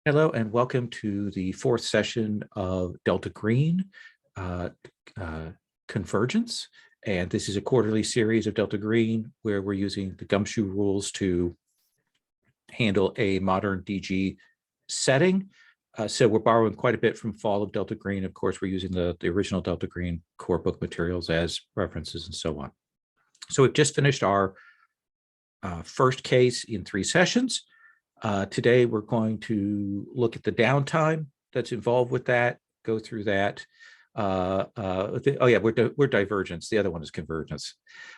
Hello and welcome to the fourth session of Delta Green uh, Convergence. And this is a quarterly series of Delta Green where we're using the Gumshoe rules to handle a modern DG setting. So we're borrowing quite a bit from Fall of Delta Green. Of course, we're using the original Delta Green core book materials as references and so on. So we've just finished our first case in 3 sessions. Today, we're going to look at the downtime that's involved with that, go through that. We're Divergence. The other one is Convergence.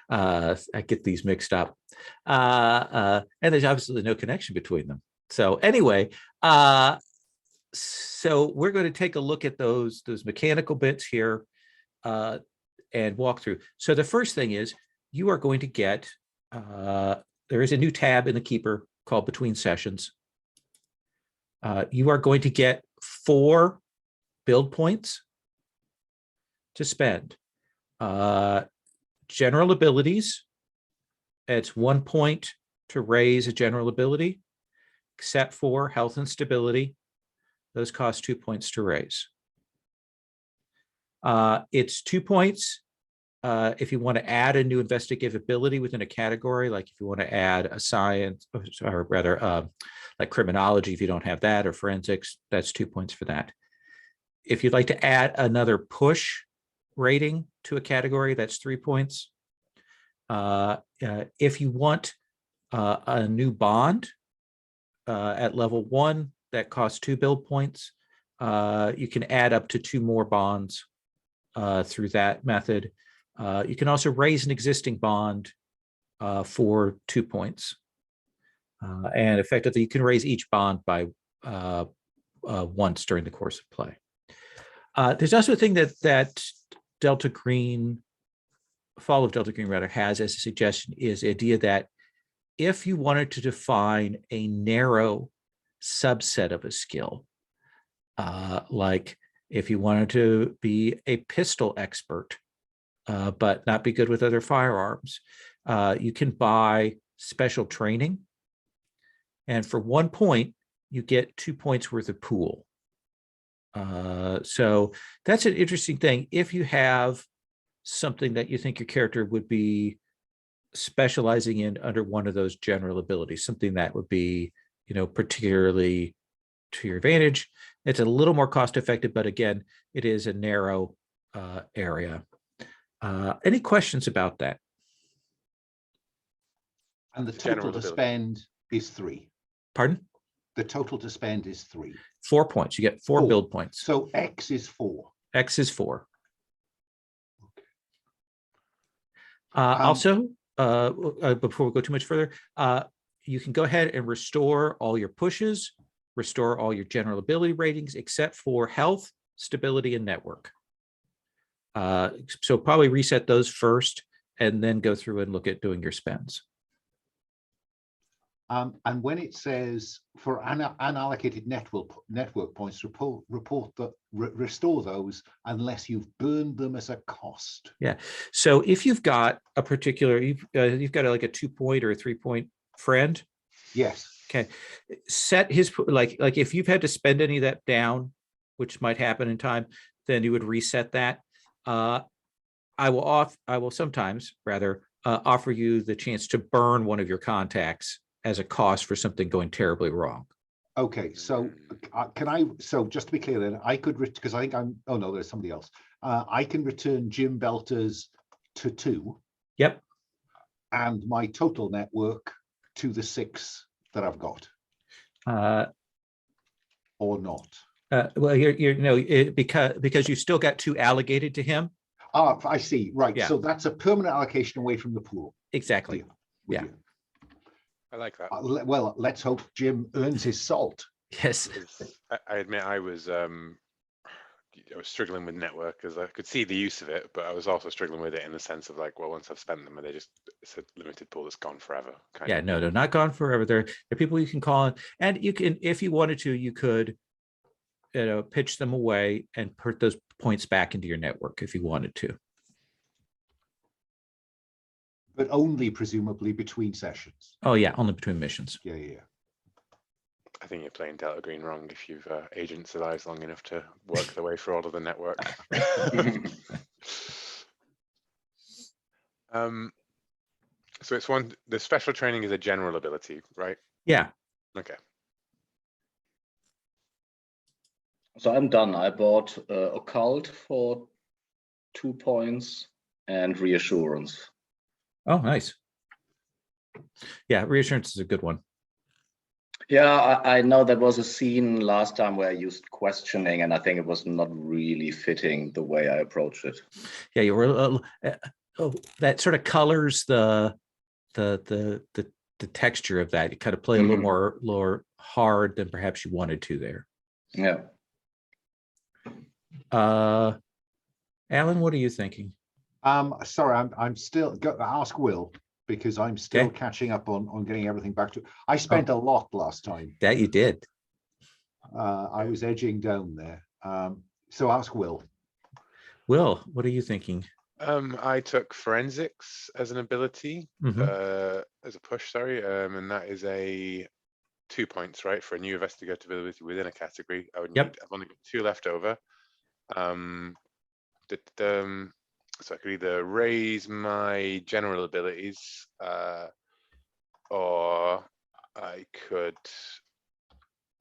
I get these mixed up. And there's absolutely no connection between them. So anyway, so we're going to take a look at those mechanical bits here and walk through. So the first thing is you are going to get, there is a new tab in the Keeper called Between Sessions. You are going to get 4 build points to spend. General abilities, it's 1 point to raise a general ability, except for health and stability. Those cost 2 points to raise. It's 2 points if you want to add a new investigative ability within a category, like if you want to add a science, or rather like criminology, if you don't have that, or forensics, that's 2 points for that. If you'd like to add another push rating to a category, that's 3 points. If you want a new bond at level 1, that costs 2 build points. You can add up to 2 more bonds through that method. You can also raise an existing bond for 2 points. And effectively, you can raise each bond by once during the course of play. There's also a thing that Delta Green, Fall of Delta Green rather, has as a suggestion is the idea that if you wanted to define a narrow subset of a skill, like if you wanted to be a pistol expert, but not be good with other firearms, you can buy special training. And for 1 point, you get 2 points worth of pool. So that's an interesting thing. If you have something that you think your character would be specializing in under one of those general abilities, something that would be, particularly to your advantage, it's a little more cost effective, but again, it is a narrow area. Any questions about that? And the total to spend is 3. Pardon? The total to spend is 3. 4 points. You get 4 build points. So X is 4. X is 4. Okay. Also, before we go too much further, you can go ahead and restore all your pushes, restore all your general ability ratings, except for health, stability, and network. So probably reset those first and then go through and look at doing your spends. And when it says for unallocated network points, restore those unless you've burned them as a cost. Yeah. So if you've got a particular, you've got like a 2 point or a 3 point friend. Yes. Okay. Set his, like if you've had to spend any of that down, which might happen in time, then you would reset that. I will sometimes rather offer you the chance to burn one of your contacts as a cost for something going terribly wrong. Okay, so so just to be clear then, I could, because I think oh no, there's somebody else. I can return Jim Belter's to 2. Yep. And my total network to the 6 that I've got. Or not. Well, because you still got 2 allocated to him. Ah, I see. Right. Yeah. So that's a permanent allocation away from the pool. Exactly. Yeah. I like that. Well, let's hope Jim earns his salt. Yes. I admit I was struggling with network because I could see the use of it, but I was also struggling with it in the sense of like, well, once I've spent them, it's a limited pool that's gone forever. No, they're not gone forever. They're people you can call in, and you can, if you wanted to, you could, pitch them away and put those points back into your network if you wanted to. But only presumably between sessions. Oh yeah, only between missions. Yeah. think you're playing Delta Green wrong if you've agent survives long enough to work their way through all of the network. So it's the special training is a general ability, right? Yeah. Okay. So I'm done. I bought Occult for 2 points and Reassurance. Oh, nice. Yeah, Reassurance is a good one. Yeah, I know that was a scene last time where I used questioning, and I think it was not really fitting the way I approached it. Yeah, you were. That sort of colors the texture of that. You kind of play a little more hard than perhaps you wanted to there. Yeah. Alan, what are you thinking? Sorry, I'm still got to ask Will, because I'm still Okay. catching up on getting everything back to. I spent a lot last time. That you did. I was edging down there. So ask Will. Will, what are you thinking? I took forensics as an ability, Mhm. as a push, sorry, and that is a 2 points, right, for a new investigative ability within a category. I would Yep. need. I've only got 2 left over. So I could either raise my general abilities, or I could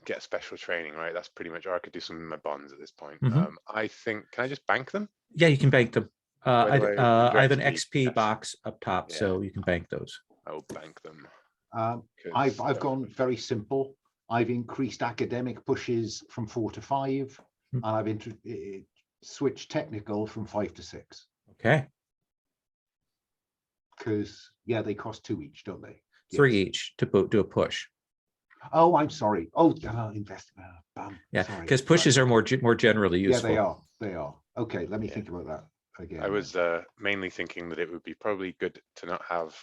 get special training, right? That's pretty much, or I could do some of my bonds at this point. I think, can I just bank them? Yeah, you can bank them. Where do I have an XP? XP Yes. box up top, Yeah. so you can bank those. I will bank them. I've gone very simple. I've increased academic pushes from 4 to 5, and I've switched technical from 5 to 6. Okay. Because they cost 2 each, don't they? 3 Yes. each to do a push. Oh, I'm sorry. Oh, invest. Yeah, sorry. because pushes are more generally useful. Yeah, they are. Okay, let me think about that again. I was mainly thinking that it would be probably good to not have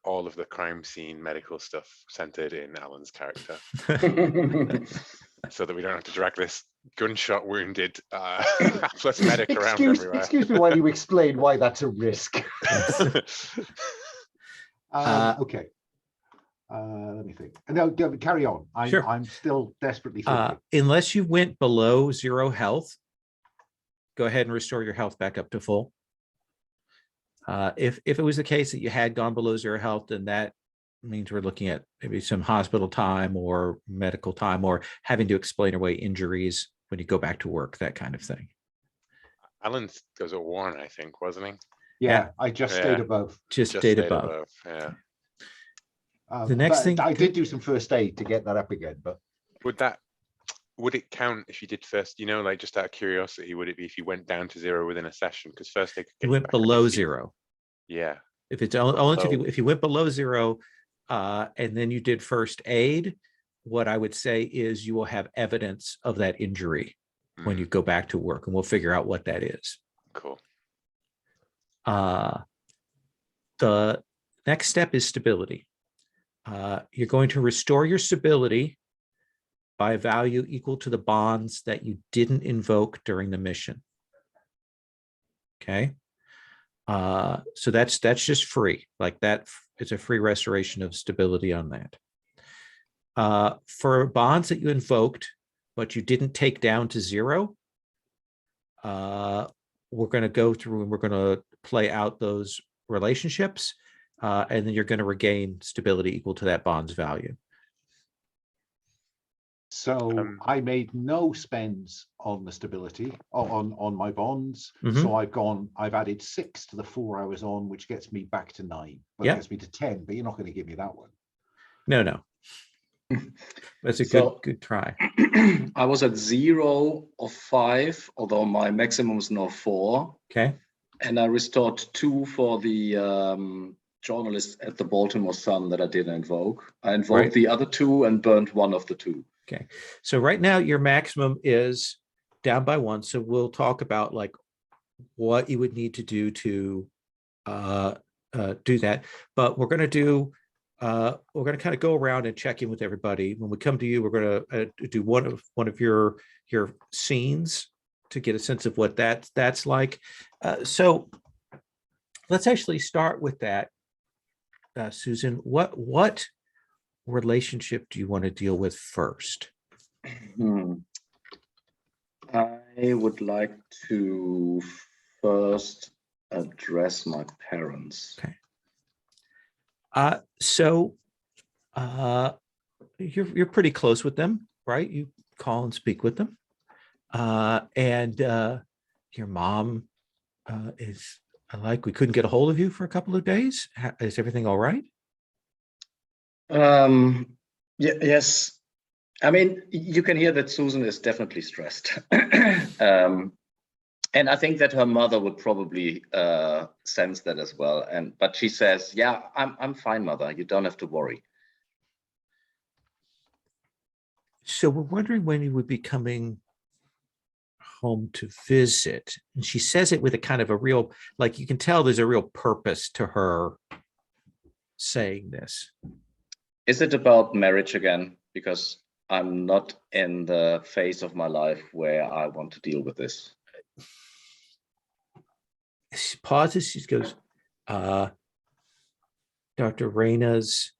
all of the crime scene medical stuff centered in Alan's character, so that we don't have to drag this gunshot wounded plus medic around everywhere. Excuse me while you explain why that's a risk. Okay. Let me think. No, carry on. Sure. I'm still desperately thinking. Unless you went below 0 health, go ahead and restore your health back up to full. If it was the case that you had gone below 0 health, then that means we're looking at maybe some hospital time or medical time, or having to explain away injuries when you go back to work, that kind of thing. Alan goes at 1, I think, wasn't he? Yeah, I just stayed above. Just stayed above. Yeah. The next thing I did do some first aid to get that up again, but would it count if you did first? Like, just out of curiosity, would it be if you went down to 0 within a session? Because first aid you went below 0. Yeah. If it's only if you went below 0, and then you did first aid, what I would say is you will have evidence of that injury when you go back to work, and we'll figure out what that is. Cool. The next step is stability. You're going to restore your stability by a value equal to the bonds that you didn't invoke during the mission. Okay. So that's just free. Like that, it's a free restoration of stability on that. For bonds that you invoked, but you didn't take down to 0, we're going to go through and we're going to play out those relationships, and then you're going to regain stability equal to that bond's value. So I made no spends on the stability on my bonds. Mhm. So I've added 6 to the 4 I was on, which gets me back to 9. But Yeah. it gets me to 10, but you're not going to give me that one. No. That's a good try. I was at 0 of 5, although my maximum is now 4. Okay. And I restored 2 for the journalist at the Baltimore Sun that I didn't invoke. I invoked the other 2 and burned 1 of the 2. Okay. So right now your maximum is down by 1. So we'll talk about like what you would need to do to do that. But we're going to kind of go around and check in with everybody. When we come to you, we're going to do one of your scenes to get a sense of what that's like. So let's actually start with that, Susan. What relationship do you want to deal with first? I would like to first address my parents. Okay. So you're pretty close with them, right? You call and speak with them. And your mom is like, we couldn't get a hold of you for a couple of days. Is everything all right? Yes. I mean, you can hear that Susan is definitely stressed. And I think that her mother would probably sense that as well. But she says, yeah, I'm fine, mother. You don't have to worry. So we're wondering when you would be coming home to visit. And she says it with a kind of a real, like you can tell there's a real purpose to her saying this. Is it about marriage again? Because I'm not in the phase of my life where I want to deal with this. She pauses, she goes, Dr. Reina's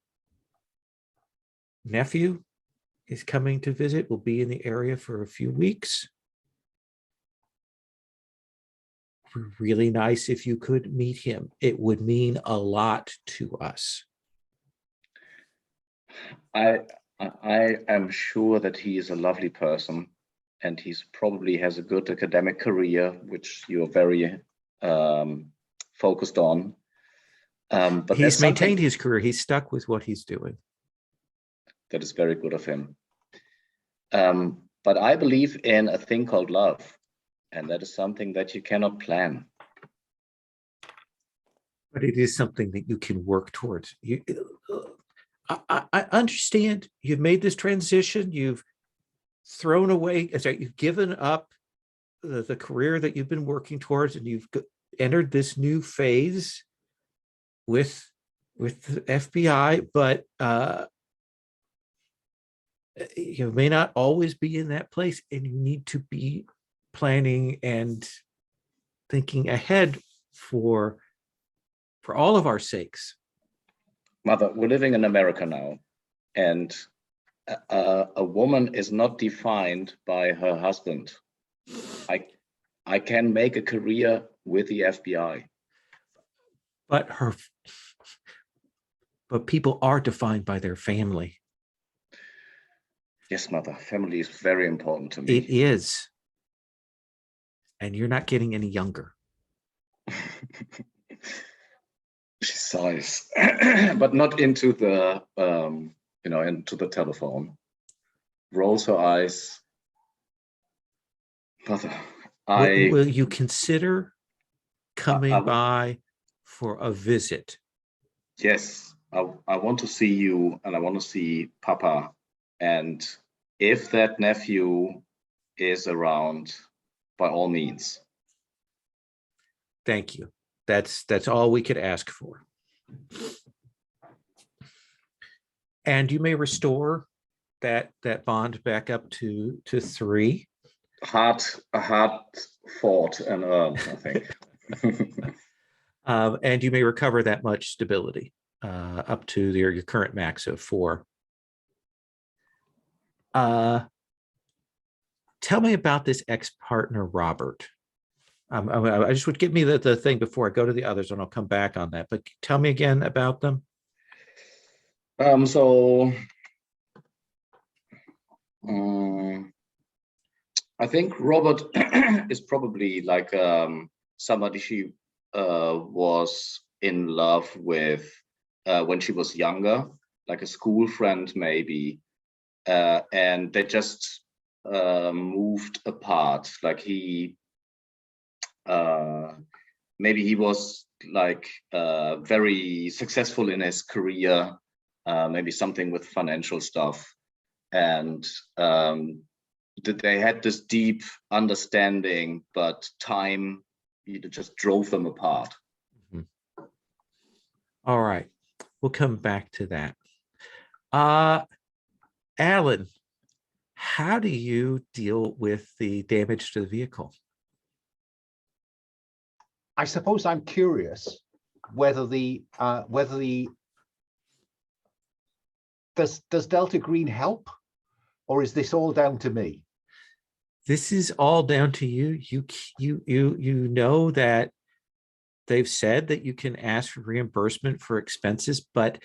nephew is coming to visit, will be in the area for a few weeks. Really nice if you could meet him. It would mean a lot to us. I am sure that he is a lovely person, and he's probably has a good academic career, which you're very focused on. But he's maintained his career. He's stuck with what he's doing. That is very good of him. But I believe in a thing called love, and that is something that you cannot plan. But it is something that you can work towards. I understand you've made this transition. You've thrown away, you've given up the career that you've been working towards, and you've entered this new phase with the FBI, but you may not always be in that place, and you need to be planning and thinking ahead for all of our sakes. Mother, we're living in America now, and a woman is not defined by her husband. I can make a career with the FBI. But people are defined by their family. Yes, mother, family is very important to me. It is. And you're not getting any younger. She sighs, but not into the, into the telephone. Rolls her eyes. Mother, will you consider coming by for a visit? Yes, I want to see you, and I want to see Papa. And if that nephew is around, by all means. Thank you. That's all we could ask for. And you may restore that bond back up to 3. A hard fought and earned, I think. And you may recover that much stability up to your current max of 4. Tell me about this ex-partner, Robert. I just would give me the thing before I go to the others, and I'll come back on that. But tell me again about them. I think Robert is probably like somebody she was in love with when she was younger, like a school friend maybe, and they just moved apart. Like maybe he was like very successful in his career, maybe something with financial stuff, and they had this deep understanding, but time just drove them apart. Mm-hmm. All right, we'll come back to that. Alan, how do you deal with the damage to the vehicle? I suppose I'm curious whether the does Delta Green help, or is this all down to me? This is all down to you. You know that they've said that you can ask for reimbursement for expenses, but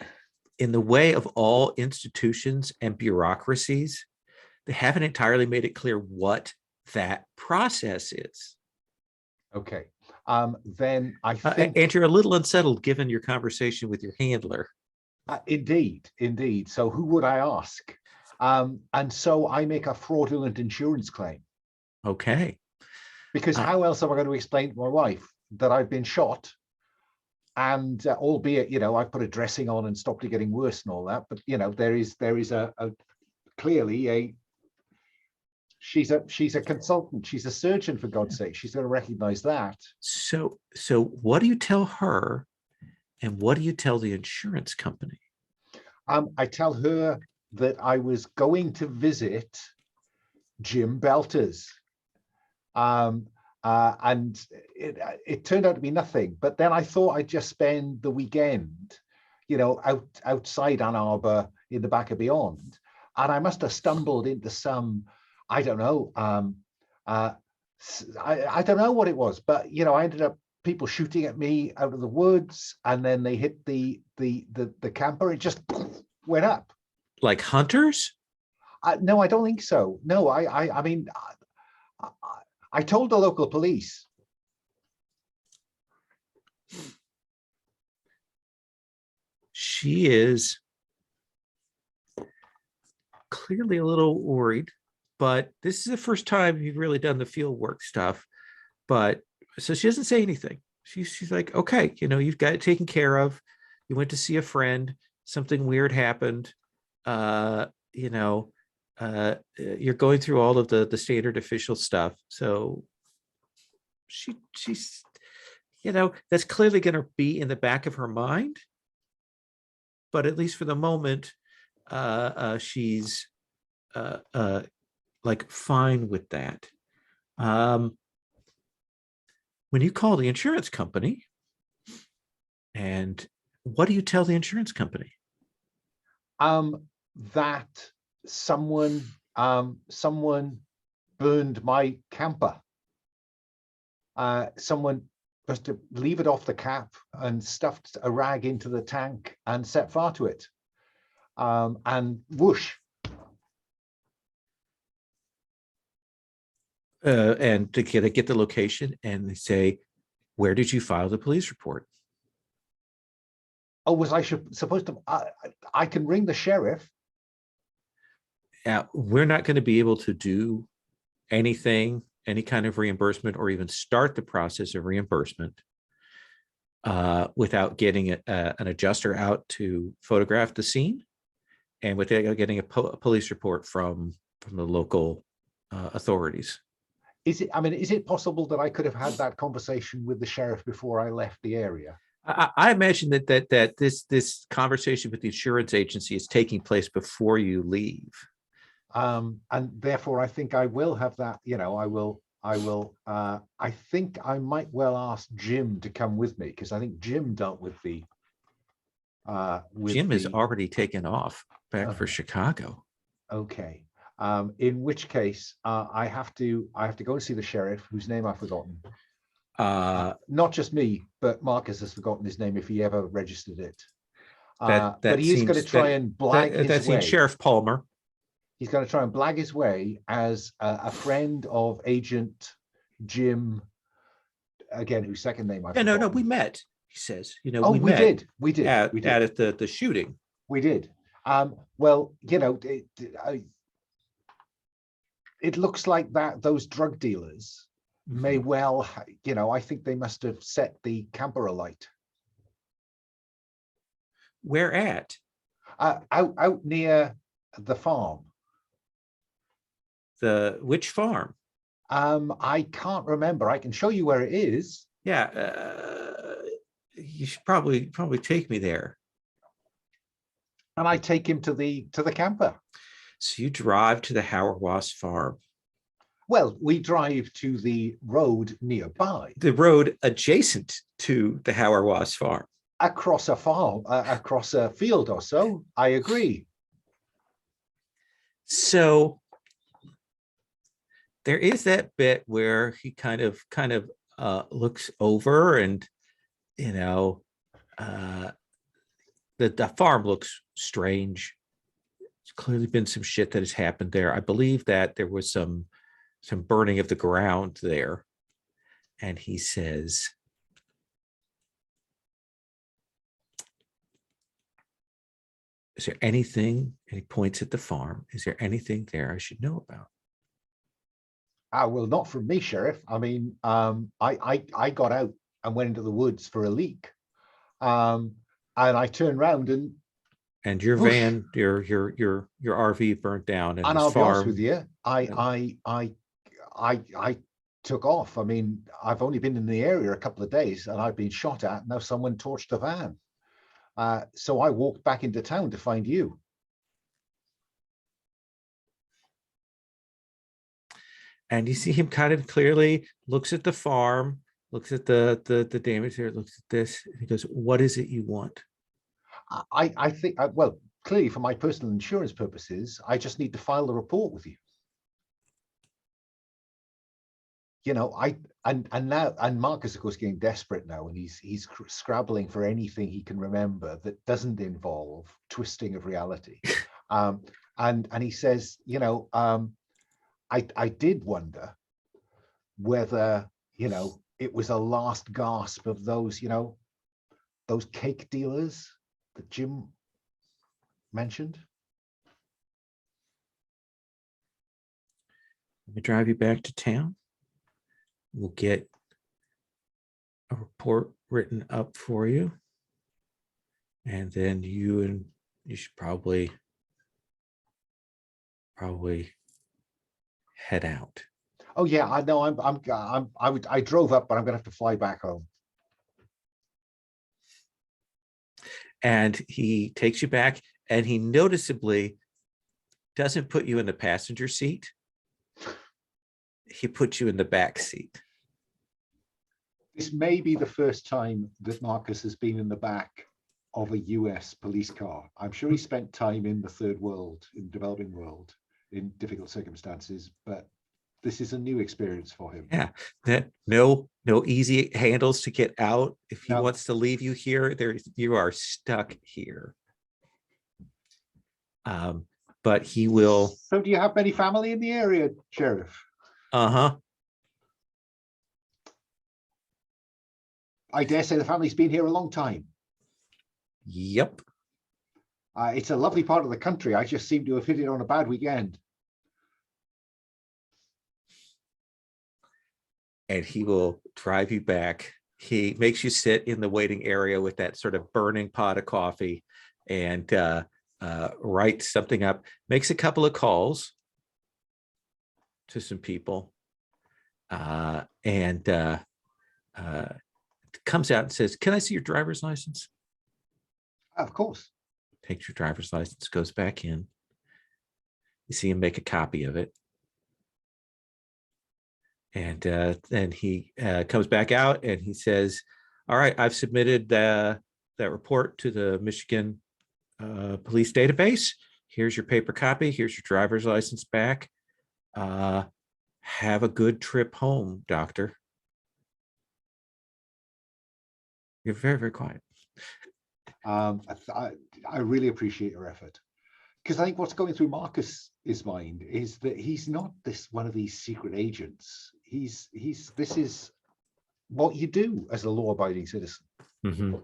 in the way of all institutions and bureaucracies, they haven't entirely made it clear what that process is. Okay. Then I think and you're a little unsettled given your conversation with your handler. indeed. So who would I ask? And so I make a fraudulent insurance claim, Okay. because how else am I going to explain to my wife that I've been shot? And albeit, I've put a dressing on and stopped it getting worse and all that, but there is a clearly she's a consultant, she's a surgeon, for God's sake, she's going to recognize that. So what do you tell her, and what do you tell the insurance company? I tell her that I was going to visit Jim Belters. And it turned out to be nothing. But then I thought I'd just spend the weekend, outside Ann Arbor in the back of Beyond. And I must have stumbled into some, I don't know, I don't know what it was, but, I ended up people shooting at me out of the woods, and then they hit the camper. It just went up. Like hunters? No, I don't think so. No, I mean, I told the local police. She is clearly a little worried, but this is the first time you've really done the field work stuff. But so she doesn't say anything. She's like, okay, you've got it taken care of. You went to see a friend. Something weird happened. You're going through all of the standard official stuff. So she's, that's clearly going to be in the back of her mind. But at least for the moment, she's like fine with that. When you call the insurance company, and what do you tell the insurance company? That someone burned my camper. Someone was to leave it off the cap and stuffed a rag into the tank and set fire to it. And whoosh. And to get the location, and they say, where did you file the police report? Oh, was I supposed to? I can ring the sheriff. We're not going to be able to do anything, any kind of reimbursement, or even start the process of reimbursement without getting an adjuster out to photograph the scene, and without getting a police report from the local authorities. Is it possible that I could have had that conversation with the sheriff before I left the area? I imagine that this conversation with the insurance agency is taking place before you leave. And therefore, I think I will have that. I think I might well ask Jim to come with me, because I think Jim dealt with the. Jim has already taken off back for Chicago. Okay. In which case, I have to go and see the sheriff, whose name I've forgotten. Not just me, but Marcus has forgotten his name if he ever registered it. But he is going to try and blag his way. Sheriff Palmer. He's going to try and blag his way as a friend of Agent Jim, again, whose second name I forgot. No, we met. He says, we met. We did. At the shooting. We did. Well, it looks like that those drug dealers may well, I think they must have set the camper alight. Where at? Out near the farm. Which farm? I can't remember. I can show you where it is. Yeah, you should probably take me there. And I take him to the camper. So you drive to the Hauerwas farm. Well, we drive to the road nearby. The road adjacent to the Hauerwas farm. Across a farm, across a field or so. I agree. So there is that bit where he kind of looks over, and the farm looks strange. There's clearly been some shit that has happened there. I believe that there was some burning of the ground there. And he says, is there anything, and he points at the farm, is there anything there I should know about? Well, not from me, Sheriff. I mean, I got out and went into the woods for a leak. And I turned around and your whoosh. van, your RV burnt down, and I'll this be honest farm. with you, I took off. I mean, I've only been in the area a couple of days, and I've been shot at. Now someone torched the van. So I walked back into town to find you. And you see him kind of clearly looks at the farm, looks at the damage there, looks at this, and he goes, what is it you want? I think, well, clearly for my personal insurance purposes, I just need to file the report with you. You know, and Marcus, of course, getting desperate now, and he's scrabbling for anything he can remember that doesn't involve twisting of reality. And he says, you know, I did wonder whether, you know, it was a last gasp of those, you know, those cake dealers that Jim mentioned. Let me drive you back to town. We'll get a report written up for you. And then you should probably head out. Oh yeah, I know. I drove up, but I'm gonna have to fly back home. And he takes you back, and he noticeably doesn't put you in the passenger seat. He puts you in the back seat. This may be the first time that Marcus has been in the back of a US police car. I'm sure he spent time in the third world, in the developing world, in difficult circumstances, but this is a new experience for him. Yeah, that no easy handles to get out. If he wants to leave you here, you are stuck here. But he will. So do you have any family in the area, Sheriff? Uh-huh. I dare say the family's been here a long time. Yep. It's a lovely part of the country. I just seem to have hit it on a bad weekend. And he will drive you back. He makes you sit in the waiting area with that sort of burning pot of coffee, and writes something up, makes a couple of calls to some people, and comes out and says, can I see your driver's license? Of course. Takes your driver's license, goes back in. You see him make a copy of it. And then he comes back out and he says, all right, I've submitted that report to the Michigan police database. Here's your paper copy. Here's your driver's license back. Have a good trip home, doctor. You're very, very quiet. I really appreciate your effort, because I think what's going through Marcus's mind is that he's not one of these secret agents. This is what you do as a law-abiding citizen. Mm-hmm.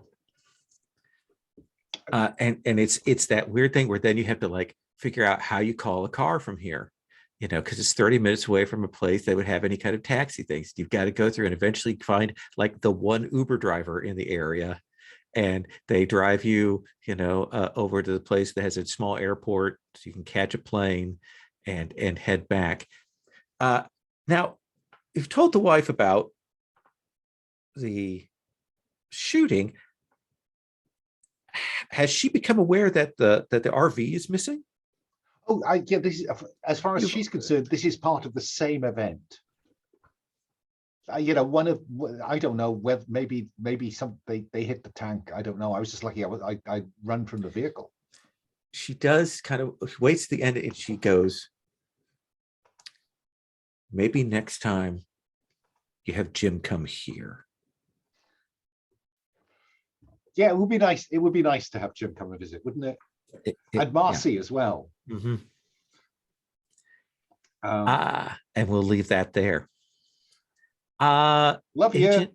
And it's that weird thing where then you have to like figure out how you call a car from here, you know, because it's 30 minutes away from a place that would have any kind of taxi things. You've got to go through and eventually find like the one Uber driver in the area, and they drive you, you know, over to the place that has a small airport so you can catch a plane and head back. Now, you've told the wife about the shooting. Has she become aware that the RV is missing? Oh, yeah. This is, as far as she's concerned, this is part of the same event. You know, I don't know whether maybe they hit the tank. I don't know. I was just lucky. I run from the vehicle. she does kind of waits to the end and she goes, maybe next time you have Jim come here. Yeah, it would be nice. It would be nice to have Jim come and visit, wouldn't it? And Marcy as well. Mhm. Um, And we'll leave that there. Love you. Agent,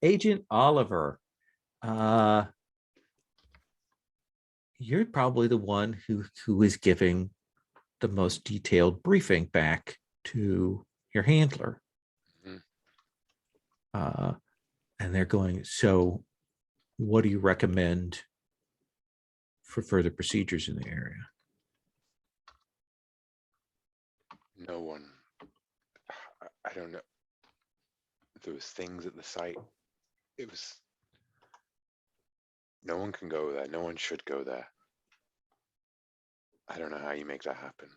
Agent Oliver, you're probably the one who is giving the most detailed briefing back to your handler. Mhm. And they're going, so what do you recommend for further procedures in the area? No one. I don't know. There was things at the site. It was. No one can go there. No one should go there. I don't know how you make that happen.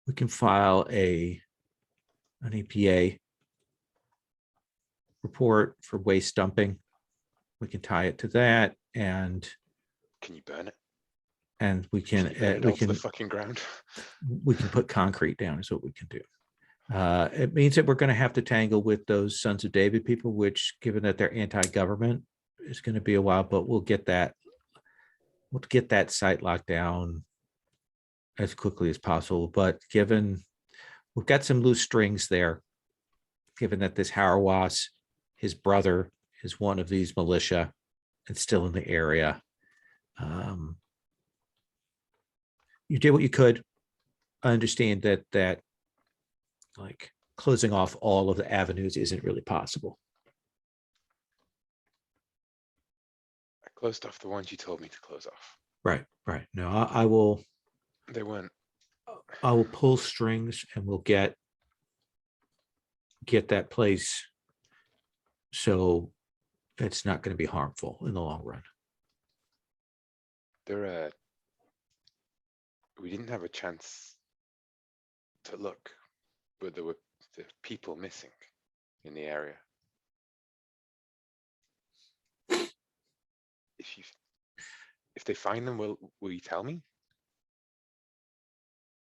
We can file an EPA report for waste dumping. We can tie it to that, and Can you burn it? we Can can you burn it onto the fucking ground? we can put concrete down is what we can do. It means that we're going to have to tangle with those Sons of David people, which, given that they're anti-government, is going to be a while, but we'll get that site locked down as quickly as possible. But given we've got some loose strings there, given that this Harawas, his brother, is one of these militia and still in the area. You did what you could. I understand that like closing off all of the avenues isn't really possible. I closed off the ones you told me to close off. Right. No, I will. They weren't. I will pull strings and we'll get that place so it's not going to be harmful in the long run. We didn't have a chance to look, but there were people missing in the area. If they find them, will you tell me?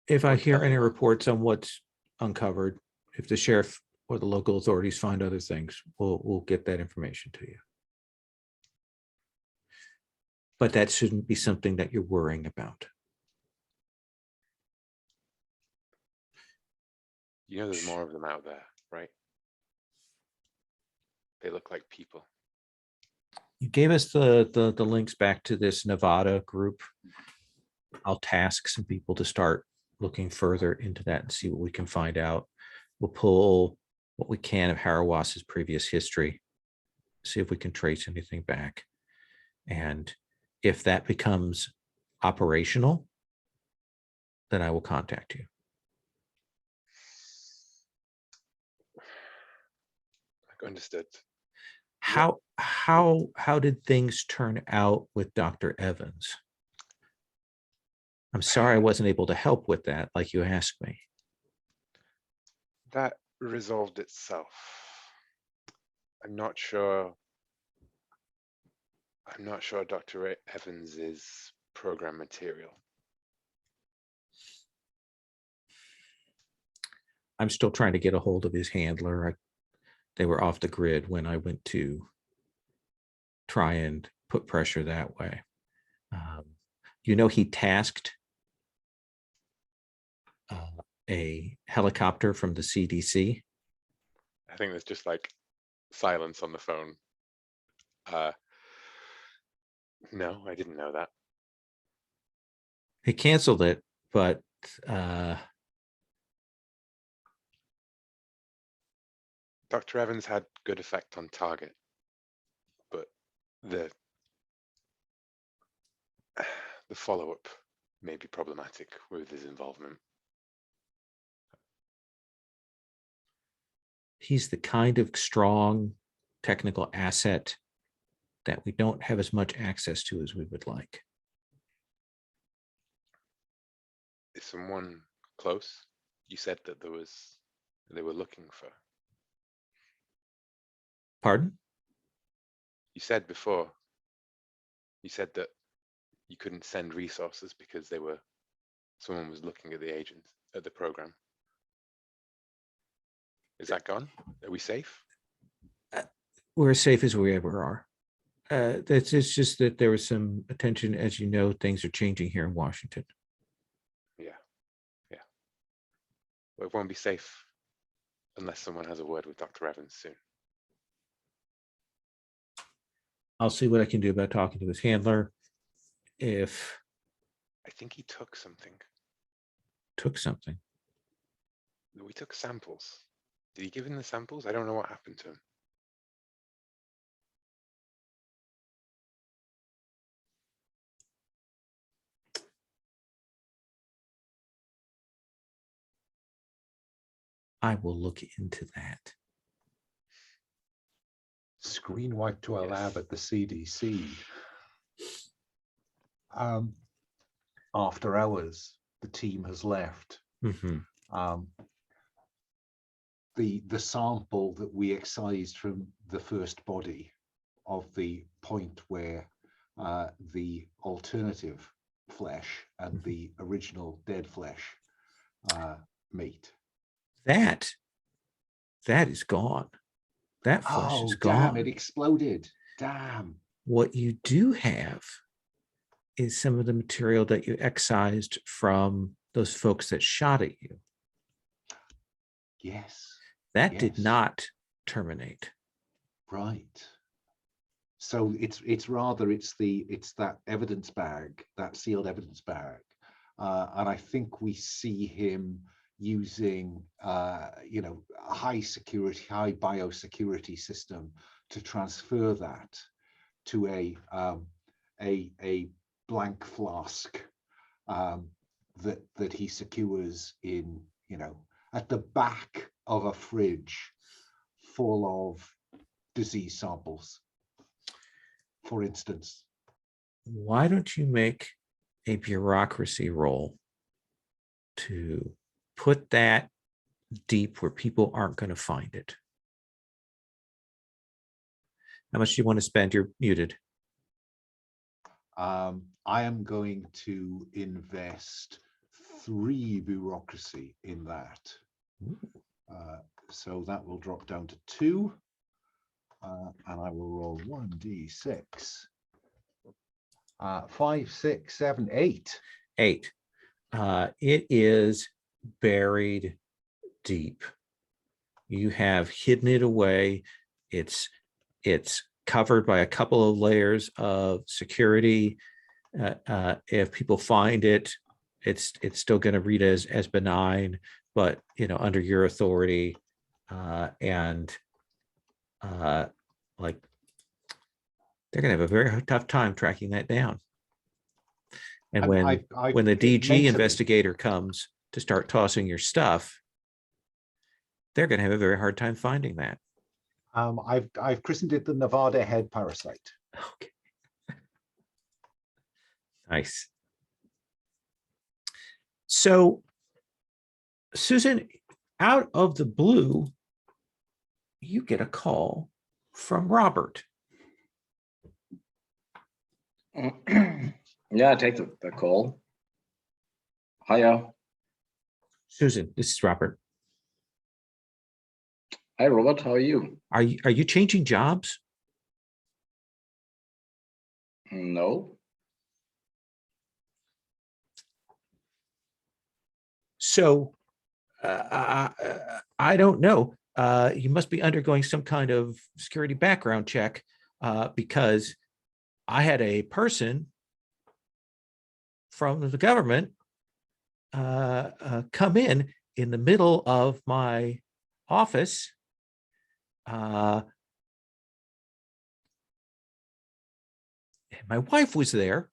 If I Or hear tell any anyone? reports on what's uncovered, if the sheriff or the local authorities find other things, we'll get that information to you. But that shouldn't be something that you're worrying about. You know, there's more of them out there, right? They look like people. You gave us the links back to this Nevada group. I'll task some people to start looking further into that and see what we can find out. We'll pull what we can of Harawas's previous history, see if we can trace anything back. And if that becomes operational, then I will contact you. Understood. How did things turn out with Dr. Evans? I'm sorry I wasn't able to help with that like you asked me. That resolved itself. I'm not sure Dr. Evans is program material. I'm still trying to get a hold of his handler. They were off the grid when I went to try and put pressure that way. He tasked a helicopter from the CDC. I think there's just like silence on the phone. No, I didn't know that. He canceled it, but Dr. Evans had good effect on target, but the follow-up may be problematic with his involvement. he's the kind of strong technical asset that we don't have as much access to as we would like. Is someone close? You said that they were looking for. Pardon? You said before You said that you couldn't send resources because someone was looking at the agent, at the program. Is that gone? Are we safe? We're as safe as we ever are. It's just that there was some attention, as you know, things are changing here in Washington. Yeah. Well, it won't be safe unless someone has a word with Dr. Evans soon. I'll see what I can do about talking to his handler. If I think he took something. took something. We took samples. Did he give him the samples? I don't know what happened to him. I will look into that. Screen wipe to a Yes. lab at the CDC. After hours, the team has left. Mhm. The sample that we excised from the first body of the point where the alternative flesh and the original dead flesh meet. That is gone. That flesh is Damn, gone. it exploded. Damn. What you do have is some of the material that you excised from those folks that shot at you. Yes. That did Yes. not terminate. Right. So it's that evidence bag, that sealed evidence bag, and I think we see him using a high security, high biosecurity system to transfer that to a blank flask that he secures in at the back of a fridge full of disease samples, for instance. Why don't you make a bureaucracy roll to put that deep where people aren't going to find it? How much do you want to spend? You're muted. I am going to invest 3 bureaucracy in that. So that will drop down to 2. And I will roll 1d6. 5, 6, 7, 8. 8. It is buried deep. You have hidden it away. It's covered by a couple of layers of security. If people find it, it's still going to read as benign, but under your authority, like they're going to have a very tough time tracking that down. And when the DG investigator comes to start tossing your stuff, they're going to have a very hard time finding that. I've christened it the Nevada head parasite. Okay. Nice. So, Susan, out of the blue, you get a call from Robert. Yeah, I take the call. Hiya. Susan, this is Robert. Hi, Robert. How are you? Are you changing jobs? No. So, I don't know. You must be undergoing some kind of security background check because I had a person from the government come in the middle of my office. My wife was there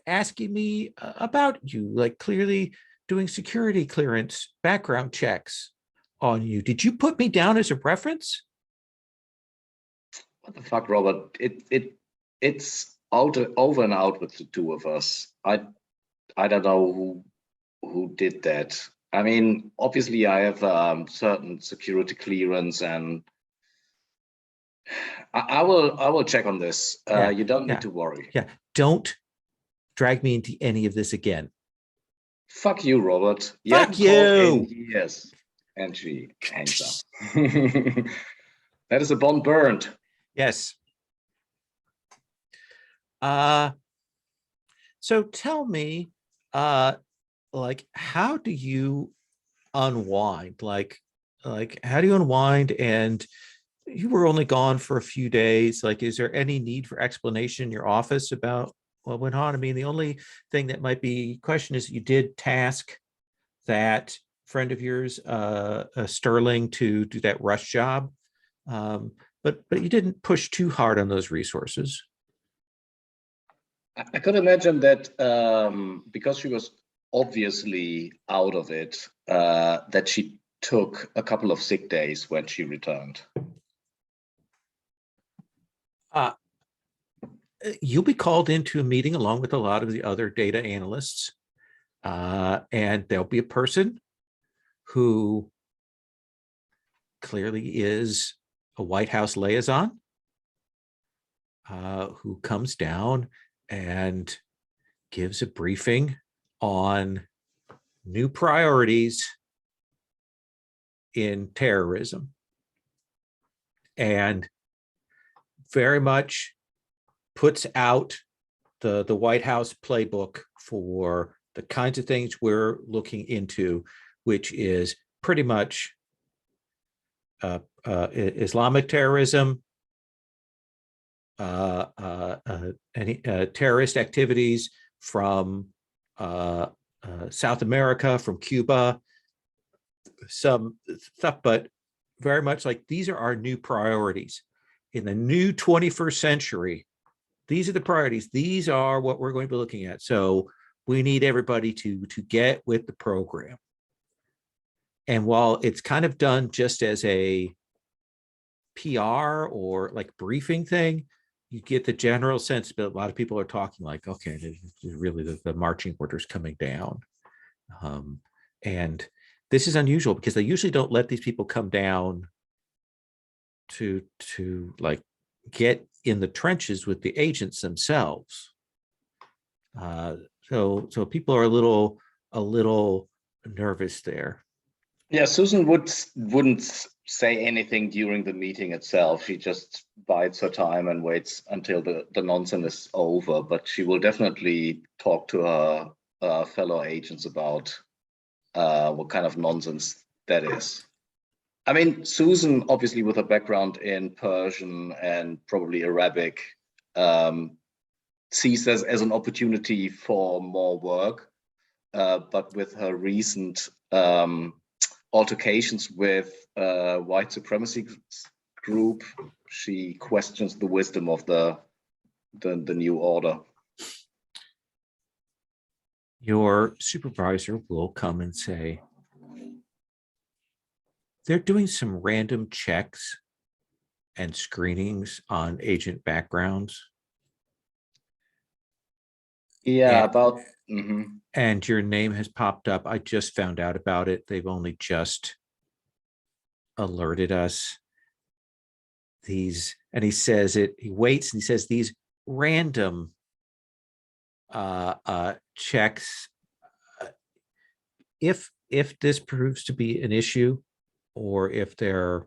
asking me about you, like clearly doing security clearance background checks on you. Did you put me down as a reference? What the fuck, Robert? It's over and out with the two of us. I don't know who did that. I mean, obviously I have certain security clearance and I will check on this. Yeah, You don't yeah. need to worry. Yeah, don't drag me into any of this again. Fuck you, Robert. You Fuck haven't called in you. years. And she hangs up. That is a bond burned. Yes. So tell me, like, how do you unwind? Like how do you unwind? And you were only gone for a few days. Like, is there any need for explanation in your office about what went on? I mean, the only thing that might be question is you did task that friend of yours, Sterling, to do that rush job. But you didn't push too hard on those resources. I could imagine that because she was obviously out of it, that she took a couple of sick days when she returned. You'll be called into a meeting along with a lot of the other data analysts, and there'll be a person who clearly is a White House liaison, who comes down and gives a briefing on new priorities in terrorism, and very much puts out the White House playbook for the kinds of things we're looking into, which is pretty much Islamic terrorism, any terrorist activities from South America, from Cuba, some stuff, but very much like these are our new priorities in the new 21st century. These are the priorities. These are what we're going to be looking at. So we need everybody to get with the program. And while it's kind of done just as a PR or like briefing thing, you get the general sense that a lot of people are talking like, okay, really the marching orders coming down. And this is unusual because they usually don't let these people come down to like get in the trenches with the agents themselves. So people are a little nervous there. Yeah, Susan wouldn't say anything during the meeting itself. She just bides her time and waits until the nonsense is over. But she will definitely talk to her fellow agents about what kind of nonsense that is. I mean, Susan, obviously with a background in Persian and probably Arabic, sees this as an opportunity for more work. But with her recent altercations with white supremacy group, she questions the wisdom of the new order. Your supervisor will come and say, they're doing some random checks and screenings on agent backgrounds. Yeah, and your name has popped up. I just found out about it. They've only just alerted us. And he says it, he waits and he says these random checks, if this proves to be an issue, or if you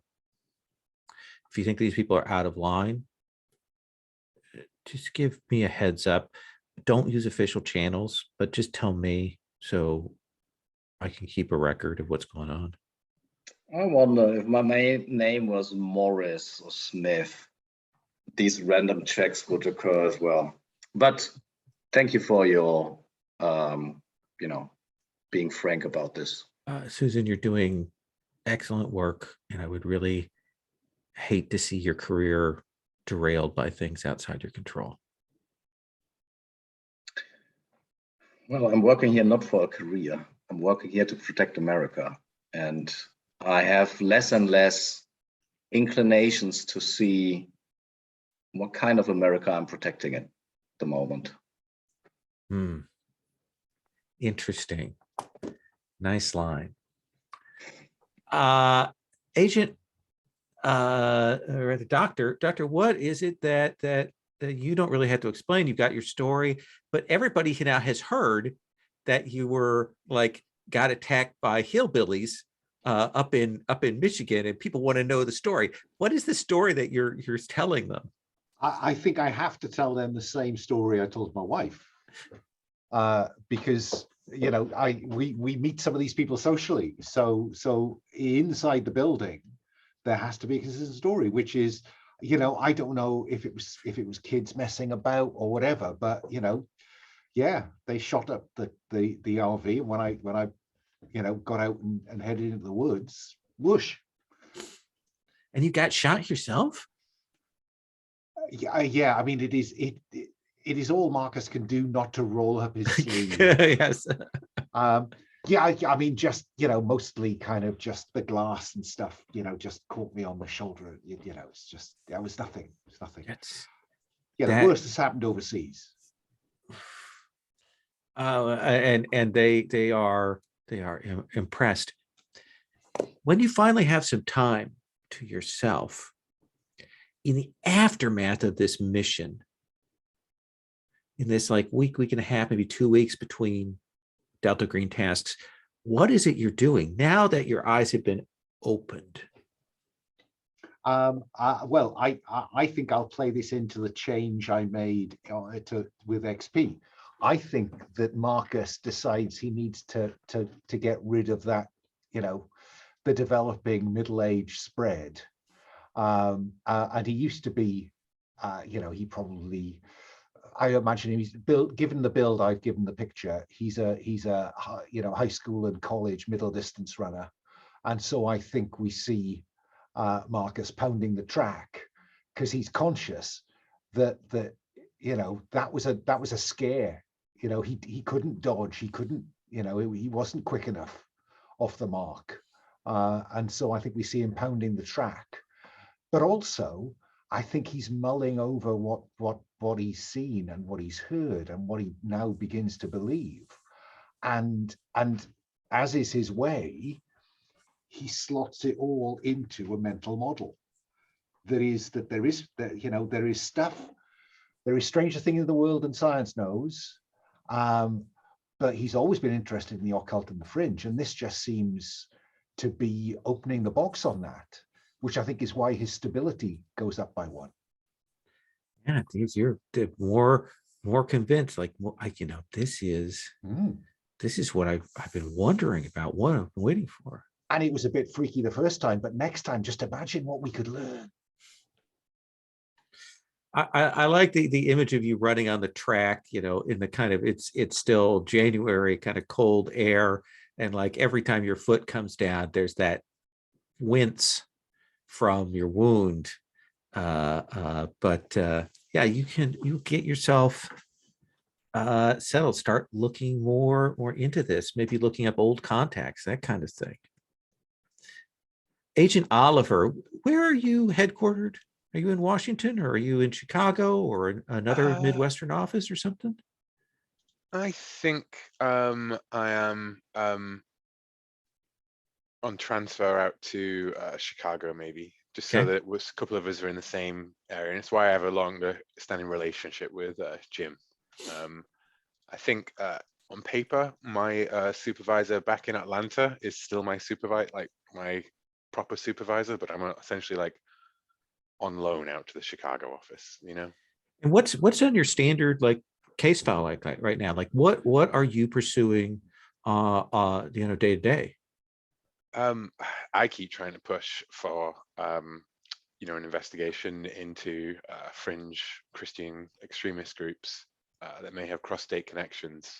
think these people are out of line, just give me a heads up. Don't use official channels, but just tell me so I can keep a record of what's going on. I wonder if my name was Morris or Smith, these random checks would occur as well. But thank you for your, being frank about this. Susan, you're doing excellent work, and I would really hate to see your career derailed by things outside your control. Well, I'm working here not for a career. I'm working here to protect America. And I have less and less inclinations to see what kind of America I'm protecting at the moment. Interesting. Nice line. Agent, or the doctor, what is it that you don't really have to explain? You've got your story, but everybody now has heard that you were like got attacked by hillbillies up in Michigan, and people want to know the story. What is the story that you're telling them? I think I have to tell them the same story I told my wife, because we meet some of these people socially. So inside the building, there has to be a consistent story, which is, I don't know if it was kids messing about or whatever, but yeah, they shot up the RV. And when I got out and headed into the woods, whoosh. And you got shot yourself? Yeah. I mean, it is all Marcus can do not to roll up his sleeve. Yes. Yeah, I mean, just mostly kind of just the glass and stuff. Just caught me on the shoulder. It's just it was nothing. It's nothing. The worst has happened overseas. And they are impressed. When you finally have some time to yourself, in the aftermath of this mission, in this like week and a half, maybe 2 weeks between Delta Green tasks, what is it you're doing now that your eyes have been opened? Well, I think I'll play this into the change I made with XP. I think that Marcus decides he needs to get rid of that, the developing middle-age spread. And he used to be, he probably, I imagine he's given the build I've given the picture, he's a high school and college middle distance runner. And so I think we see Marcus pounding the track because he's conscious that that was a scare. He couldn't dodge, he couldn't, he wasn't quick enough off the mark. And so I think we see him pounding the track. But also, I think he's mulling over what he's seen and what he's heard and what he now begins to believe. And as is his way, he slots it all into a mental model. There is stuff, there is stranger things in the world than science knows. But he's always been interested in the occult and the fringe. And this just seems to be opening the box on that, which I think is why his stability goes up by 1. Yeah, you're more convinced. Like, this is what I've been wondering about. What I've been waiting for. And it was a bit freaky the first time, but next time, just imagine what we could learn. I like the image of you running on the track. In the kind of it's still January, kind of cold air, and like every time your foot comes down, there's that wince from your wound. But yeah, you get yourself settled, start looking more into this, maybe looking up old contacts, that kind of thing. Agent Oliver, where are you headquartered? Are you in Washington, or are you in Chicago, or another Midwestern office or something? I think I am on transfer out to Chicago, maybe, just so that a couple of us are in the same area. And it's why I have a longer standing relationship with Jim. I think on paper, my supervisor back in Atlanta is still my supervisor, like my proper supervisor, but I'm essentially like on loan out to the Chicago office, And what's on your standard like case file like that right now? Like what are you pursuing day to day? I keep trying to push for an investigation into fringe Christian extremist groups that may have cross-state connections,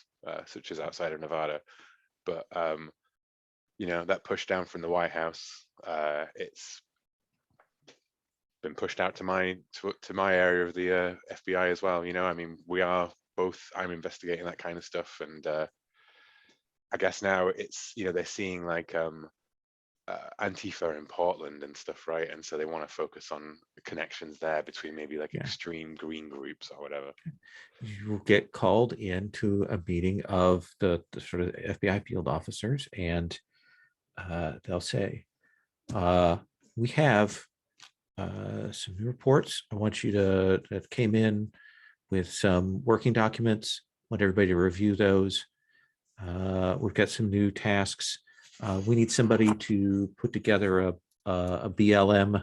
such as outside of Nevada. But that push down from the White House, it's been pushed out to my area of the FBI as well. I mean, we are both. I'm investigating that kind of stuff, and I guess now it's they're seeing like Antifa in Portland and stuff, right? And so they want to focus on the connections there between maybe like extreme green groups or whatever. You will get called into a meeting of the sort of FBI field officers, and they'll say, we have some new reports. I want you to, that came in with some working documents. Want everybody to review those. We've got some new tasks. We need somebody to put together a BLM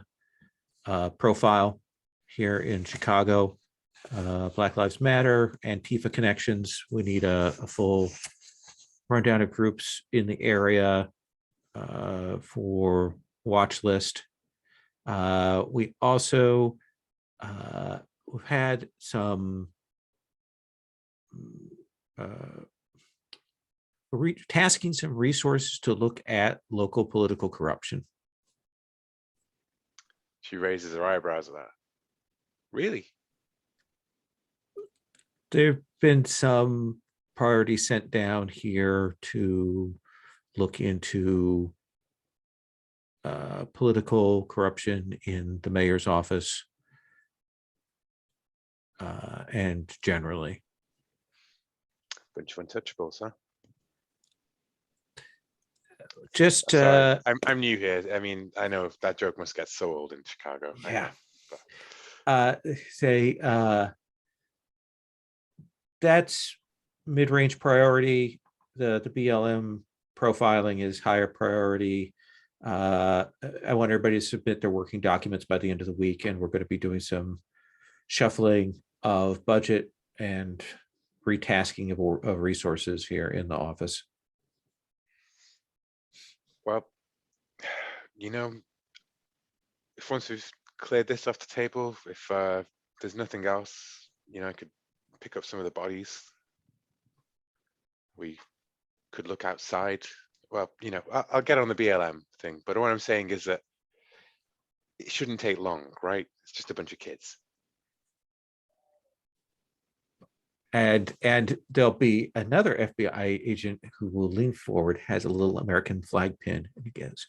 profile here in Chicago. Black Lives Matter, Antifa connections. We need a full rundown of groups in the area for watch list. We also we've had some tasking some resources to look at local political corruption. She raises her eyebrows at that. Really? There have been some priorities sent down here to look into political corruption in the mayor's office and generally. Bunch of untouchables, huh? Just Sorry, I'm new here. I mean, I know that joke must get so old in Chicago. I yeah. know, Say that's mid-range priority. The BLM profiling is higher priority. I want everybody to submit their working documents by the end of the week, and we're going to be doing some shuffling of budget and retasking of resources here in the office. well, you know, if once we've cleared this off the table, if there's nothing else, you know, I could pick up some of the bodies. We could look outside. Well, you know, I'll get on the BLM thing, but what I'm saying is that it shouldn't take long, right? It's just a bunch of kids. And there'll be another FBI agent who will lean forward, has a little American flag pin, and he goes,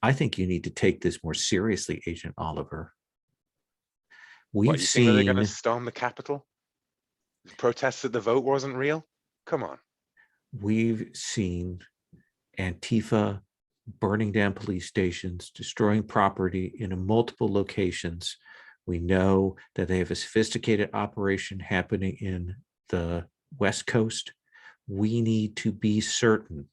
I think you need to take this more seriously, Agent Oliver. What, We've you think that they're going to seen, storm the Capitol? Protests that the vote wasn't real? Come on. we've seen Antifa burning down police stations, destroying property in multiple locations. We know that they have a sophisticated operation happening in the West Coast. We need to be certain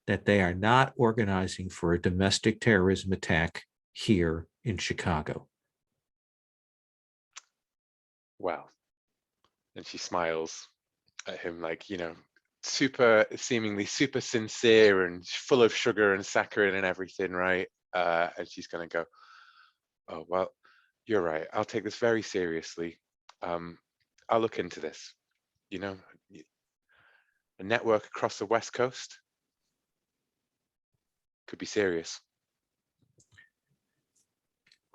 that they are not organizing for a domestic terrorism attack here in Chicago. Well, and she smiles at him like, you know, seemingly super sincere and full of sugar and saccharin and everything, right? And she's going to go, oh, well, you're right. I'll take this very seriously. I'll look into this. You know, a network across the West Coast could be serious.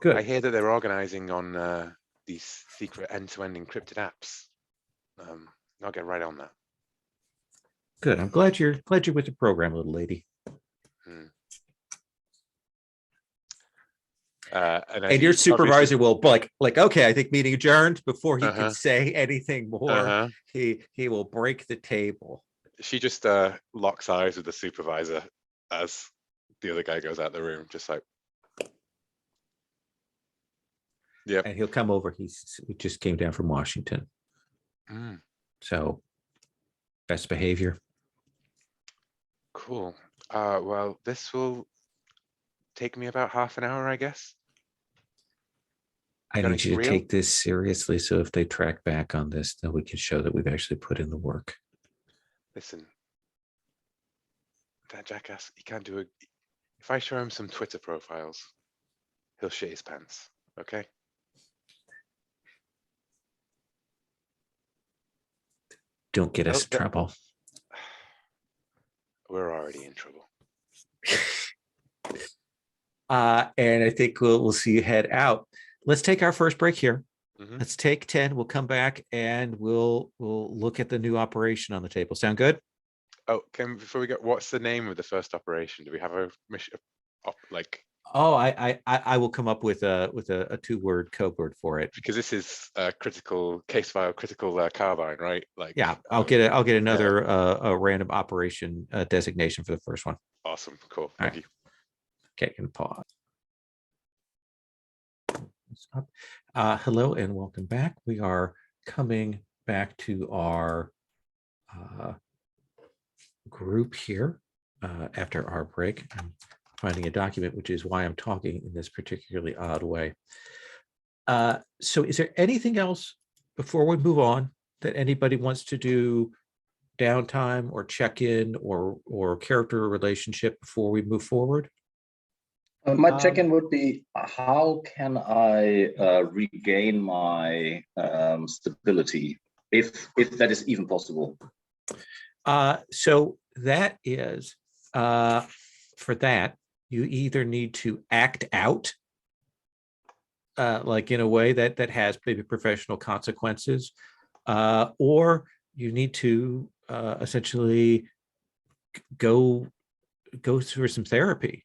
Good. I hear that they're organizing on these secret end-to-end encrypted apps. I'll get right on that. Good. I'm glad you're with the program, little lady. And your supervisor will like, okay, I think meeting adjourned before he can say anything more. He will break the table. She just locks eyes with the supervisor as the other guy goes out the room, just like, yeah. And he'll come over. He just came down from Washington. So best behavior. Cool. Well, this will take me about half an hour, I guess. I need you to take this seriously. So if they track back on this, then we can show that we've actually put in the work. Listen, that jackass, he can't do it. If I show him some Twitter profiles, he'll shit his pants. Okay. Don't get us in trouble. We're already in trouble. And I think we'll see you head out. Let's take our first break here. Let's take 10. We'll come back and we'll look at the new operation on the table. Sound good? Oh, before we go, what's the name of the first operation? Do we have a mission? Like? Oh, I will come up with a 2-word code word for it, because this is a critical case file, critical carbine, right? Like, yeah, I'll get another a random operation designation for the first one. Awesome, cool, thank you. Okay, can pause. Hello and welcome back. We are coming back to our group here after our break. I'm finding a document, which is why I'm talking in this particularly odd way. So is there anything else before we move on that anybody wants to do, downtime or check-in or character relationship before we move forward? My check-in would be, how can I regain my stability, if that is even possible? So that is, for that, you either need to act out, like in a way that has maybe professional consequences, or you need to essentially go through some therapy.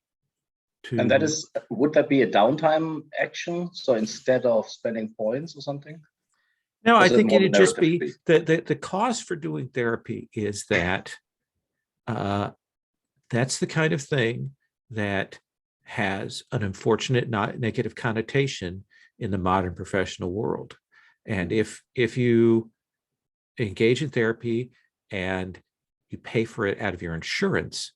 And that is, would that be a downtime action? So instead of spending points or something? No, I think more it'd just be narratively? the cost for doing therapy is that that's the kind of thing that has an unfortunate, not negative connotation in the modern professional world. And if you engage in therapy and you pay for it out of your insurance,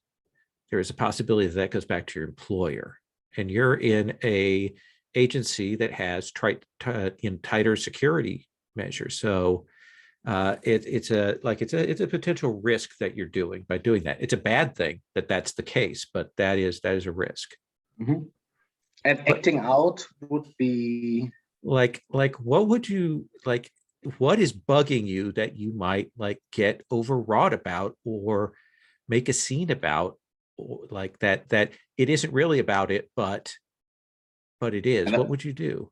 there is a possibility that goes back to your employer, and you're in a agency that has tighter security measures. So it's a potential risk that you're doing by doing that. It's a bad thing that that's the case, but that is a risk. Mm-hmm. And acting out would be like what would you like? What is bugging you that you might like get overwrought about or make a scene about, or like that it isn't really about it, but it is. What would you do?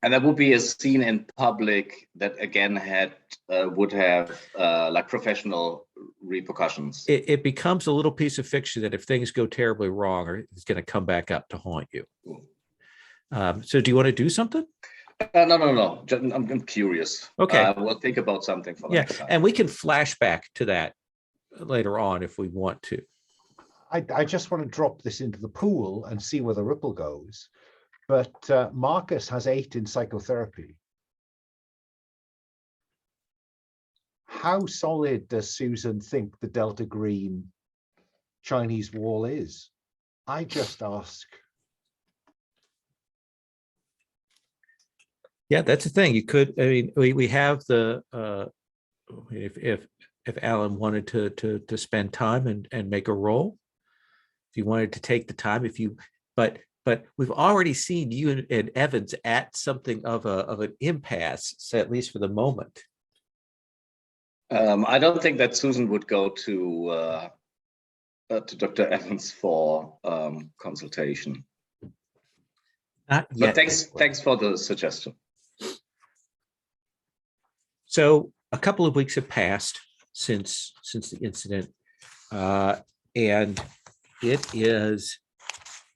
And that would be a scene in public that again would have like professional repercussions. It becomes a little piece of fiction that if things go terribly wrong, it's going to come back up to haunt you. So do you want to do something? No. I'm curious. Okay. We'll think about something for the next time. And we can flash back to that later on if we want to. I just want to drop this into the pool and see where the ripple goes. But Marcus has 8 in psychotherapy. How solid does Susan think the Delta Green Chinese wall is? I just ask. Yeah, that's the thing. You could, I mean, we have the, if Alan wanted to spend time and make a roll, if you wanted to take the time, but we've already seen you and Evans at something of an impasse, so at least for the moment. I don't think that Susan would go to Dr. Evans for consultation. Not yet. But thanks for the suggestion. So a couple of weeks have passed since the incident, and it is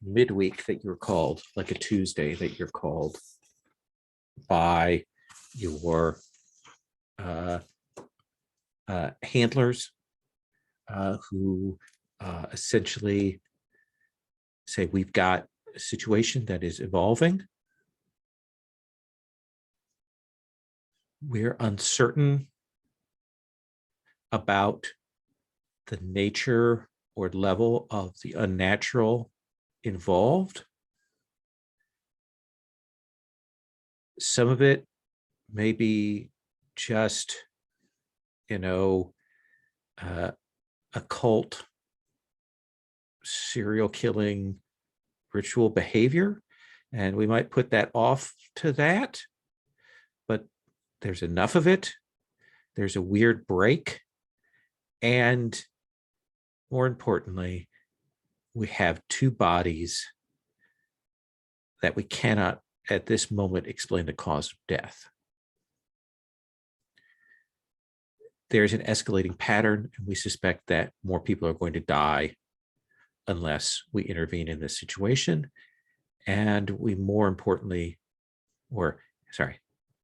midweek that you're called, like a Tuesday that you're called by your handlers, who essentially say, we've got a situation that is evolving. We're uncertain about the nature or level of the unnatural involved. Some of it may be just, occult, serial killing, ritual behavior, and we might put that off to that. But there's enough of it. There's a weird break. And more importantly, we have 2 bodies that we cannot at this moment explain the cause of death. There's an escalating pattern, and we suspect that more people are going to die unless we intervene in this situation. And we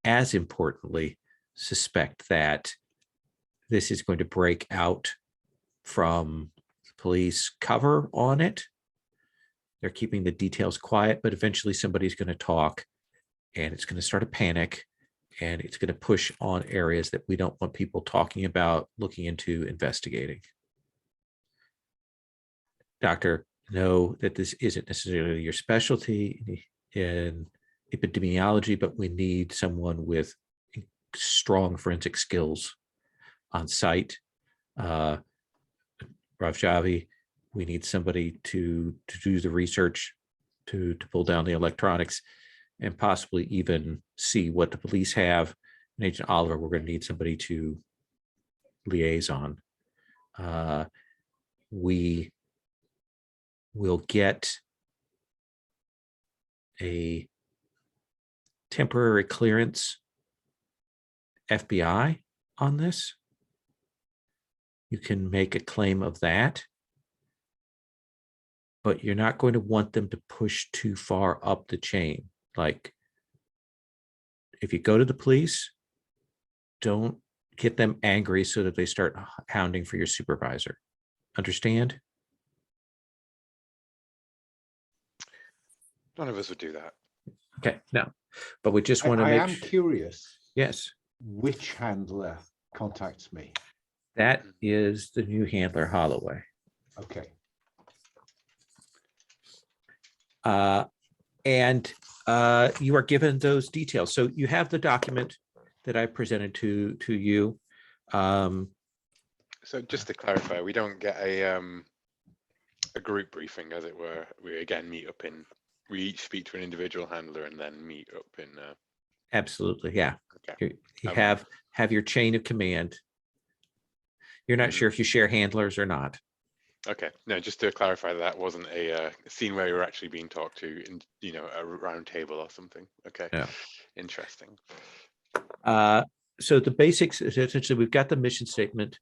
as importantly, suspect that this is going to break out from police cover on it. They're keeping the details quiet, but eventually somebody's going to talk, and it's going to start a panic, and it's going to push on areas that we don't want people talking about, looking into, investigating. Doctor, know that this isn't necessarily your specialty in epidemiology, but we need someone with strong forensic skills on site. Rav Javi, we need somebody to do the research, to pull down the electronics, and possibly even see what the police have. And Agent Oliver, we're going to need somebody to liaison. We will get a temporary clearance FBI on this. You can make a claim of that, but you're not going to want them to push too far up the chain. Like, if you go to the police, don't get them angry so that they start hounding for your supervisor. Understand? None of us would do that. Okay, no, but we just want to I make am curious yes, which handler contacts me. that is the new handler, Holloway. Okay. And you are given those details. So you have the document that I presented to you. So just to clarify, we don't get a group briefing, as it were. We again we each speak to an individual handler and then meet up in. Absolutely, yeah. Okay. You have your chain of command. You're not sure if you share handlers or not. Okay, no, just to clarify, that wasn't a scene where you were actually being talked to in, a round table or something. Okay, Yeah. Interesting. So the basics, essentially, we've got the mission statement.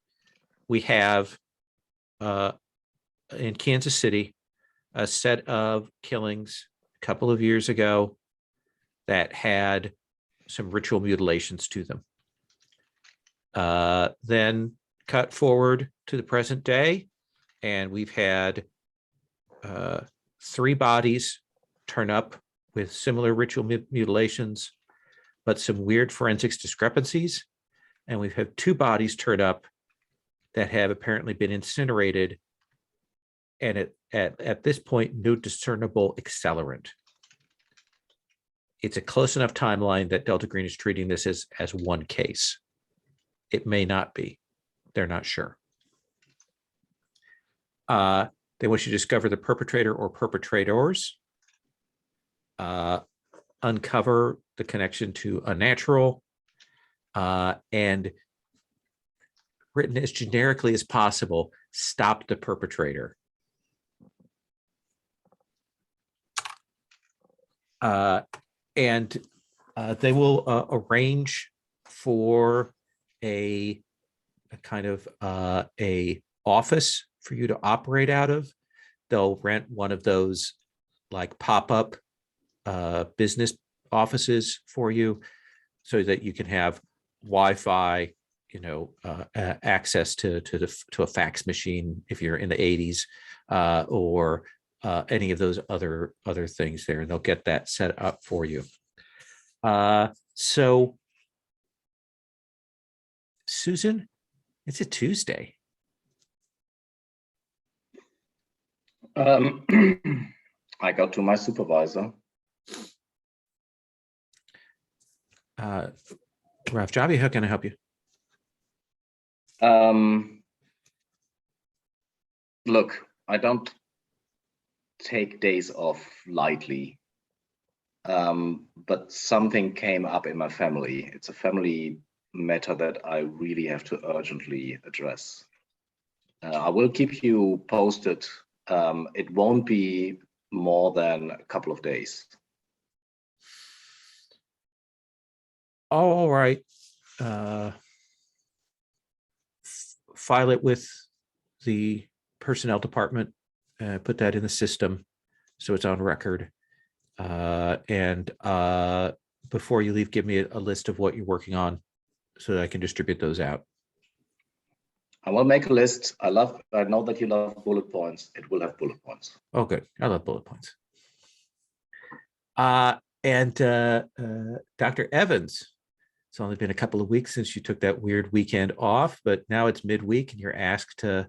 We have in Kansas City a set of killings a couple of years ago that had some ritual mutilations to them. Then cut forward to the present day, and we've had 3 bodies turn up with similar ritual mutilations, but some weird forensics discrepancies. And we've had 2 bodies turn up that have apparently been incinerated, and at this point, no discernible accelerant. It's a close enough timeline that Delta Green is treating this as one case. It may not be. They're not sure. They want you to discover the perpetrator or perpetrators, uncover the connection to Unnatural, and written as generically as possible, stop the perpetrator. And they will arrange for a kind of a office for you to operate out of. They'll rent one of those like pop-up business offices for you so that you can have Wi-Fi, access to a fax machine if you're in the 80s, or any of those other things there, and they'll get that set up for you. So Susan, it's a Tuesday. I got to my supervisor. Ralph Javi, how can I help you? Look, I don't take days off lightly, but something came up in my family. It's a family matter that I really have to urgently address. I will keep you posted. It won't be more than a couple of days. Oh, all right. File it with the personnel department, put that in the system so it's on record. And before you leave, give me a list of what you're working on so that I can distribute those out. I will make a list. I know that you love bullet points. It will have bullet points. Oh, good. I love bullet points. And Dr. Evans, it's only been a couple of weeks since you took that weird weekend off, but now it's midweek and you're asked to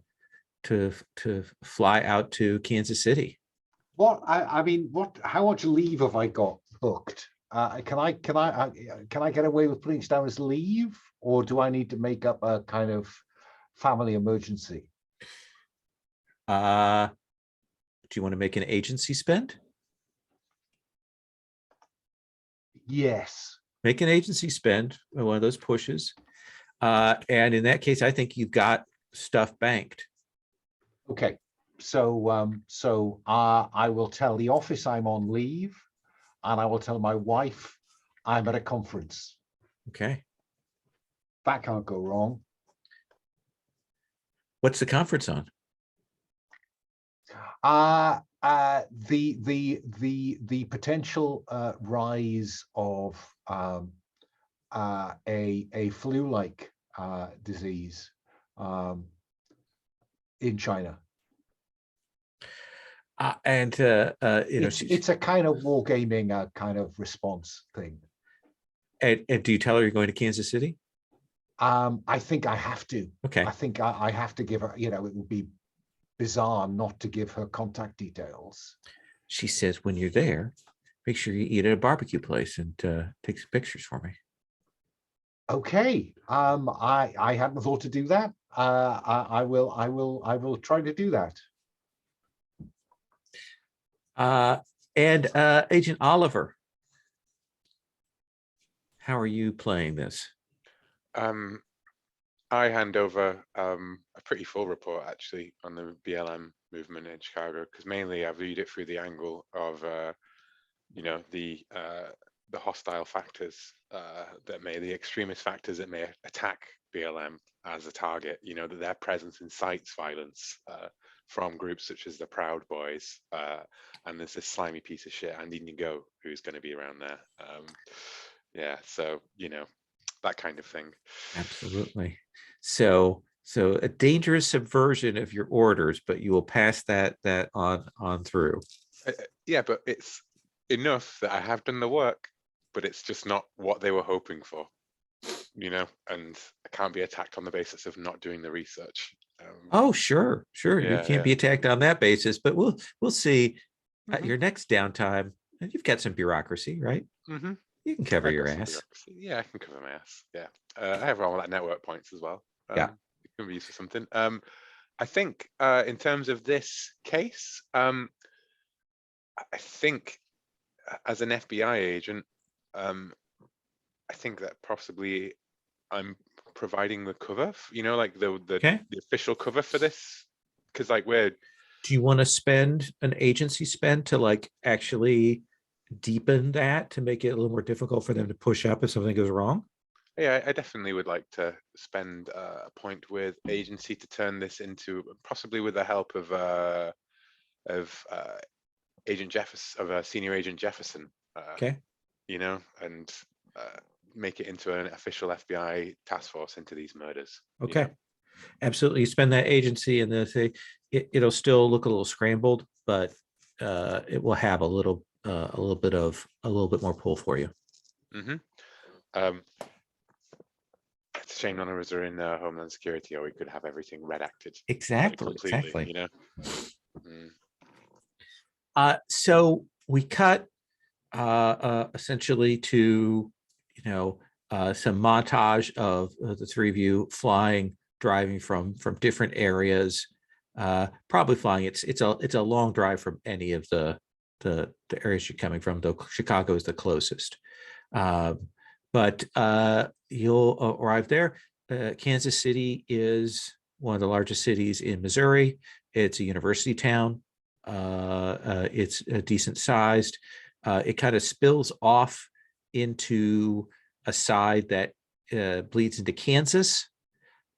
fly out to Kansas City. What I mean, how much leave have I got booked? Can I get away with putting it down as leave, or do I need to make up a kind of family emergency? Do you want to make an agency spend? Yes. Make an agency spend, one of those pushes. And in that case, I think you've got stuff banked. Okay. So I will tell the office I'm on leave, and I will tell my wife I'm at a conference. Okay. That can't go wrong. What's the conference on? The potential rise of a flu-like disease in China. It's a kind of wargaming kind of response thing. And do you tell her you're going to Kansas City? I think I have to. Okay. I think I have to give her, it would be bizarre not to give her contact details. She says, when you're there, make sure you eat at a barbecue place and take some pictures for me. Okay. I hadn't thought to do that. I will try to do that. And Agent Oliver, how are you playing this? I hand over a pretty full report actually on the BLM movement in Chicago, because mainly I viewed it through the angle of the hostile factors the extremist factors that may attack BLM as a target. That their presence incites violence from groups such as the Proud Boys, and there's this slimy piece of shit Andy Ngo who's going to be around there. So that kind of thing. Absolutely. So a dangerous subversion of your orders, but you will pass that on through. Yeah, but it's enough that I have done the work, but it's just not what they were hoping for, and I can't be attacked on the basis of not doing the research. Oh, sure. You can't be attacked on that basis, but we'll see at your next downtime. And you've got some bureaucracy, right? Mm-hmm. You can cover your ass. Yeah, I can cover my ass. Yeah, I have all that network points as well. Yeah, it can be used for something. I think in terms of this case, I think as an FBI agent, I think that possibly I'm providing the cover, the official cover for this, because do you want to spend an agency spend to actually deepen that to make it a little more difficult for them to push up if something goes wrong? Yeah, I definitely would like to spend a point with agency to turn this into, possibly with the help of Agent Jefferson, of Senior Agent Jefferson. And make it into an official FBI task force into these murders. Okay. Absolutely. You spend that agency and it'll still look a little scrambled, but it will have a little bit more pull for you. Mm-hmm. It's a shame none of us are in Homeland Security, or we could have everything redacted. Exactly. Mm. So we cut essentially to some montage of the three of you driving from different areas, probably flying. It's a long drive from any of the areas you're coming from, though Chicago is the closest. But you'll arrive there. Kansas City is one of the largest cities in Missouri. It's a university town. It's decent sized. It kind of spills off into a side that bleeds into Kansas.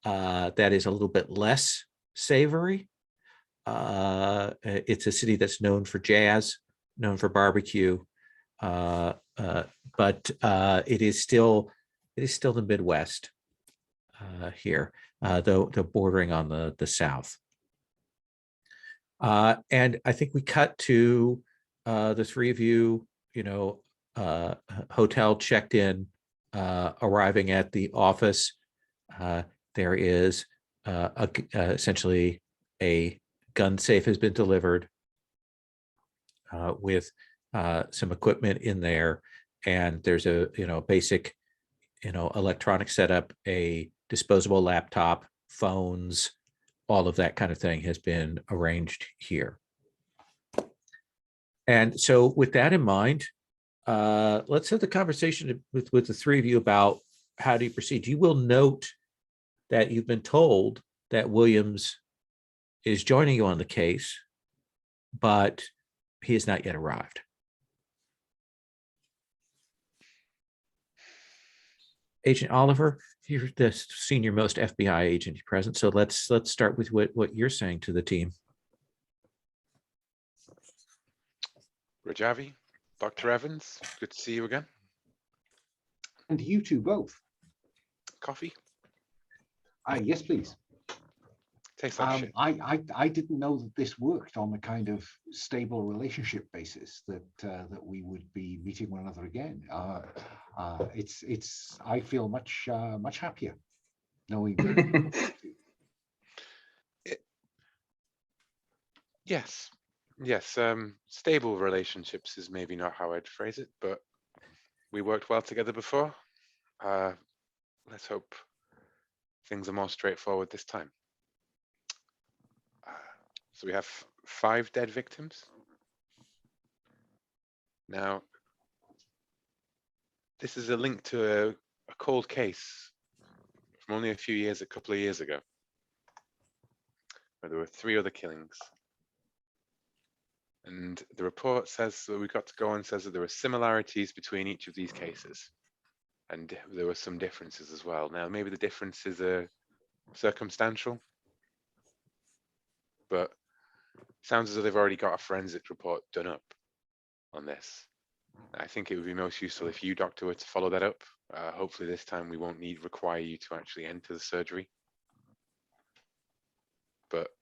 That is a little bit less savory. It's a city that's known for jazz, known for barbecue, but it is still the Midwest here, though bordering on the South. And I think we cut to the three of you, hotel checked in, arriving at the office. There is essentially a gun safe has been delivered with some equipment in there, and there's a basic electronic setup, a disposable laptop, phones, all of that kind of thing has been arranged here. And so with that in mind, let's have the conversation with the three of you about how do you proceed. You will note that you've been told that Williams is joining you on the case, but he has not yet arrived. Agent Oliver, you're the senior most FBI agent present, so let's start with what you're saying to the team. Rajavi, Dr. Evans, good to see you again. And you two both. Coffee? Yes, please. Tastes like shit. I didn't know that this worked on the kind of stable relationship basis that that we would be meeting one another again. I feel much much happier knowing that. Yes. Stable relationships is maybe not how I'd phrase it, but we worked well together before. Let's hope things are more straightforward this time. So we have 5 dead victims. Now, this is a link to a cold case from only a couple of years ago, where there were 3 other killings. And the report says that we got to go and says that there were similarities between each of these cases. And there were some differences as well. Now, maybe the differences are circumstantial, but sounds as though they've already got a forensic report done up on this. I think it would be most useful if you, Doctor, were to follow that up. Hopefully this time we won't require you to actually enter the surgery. But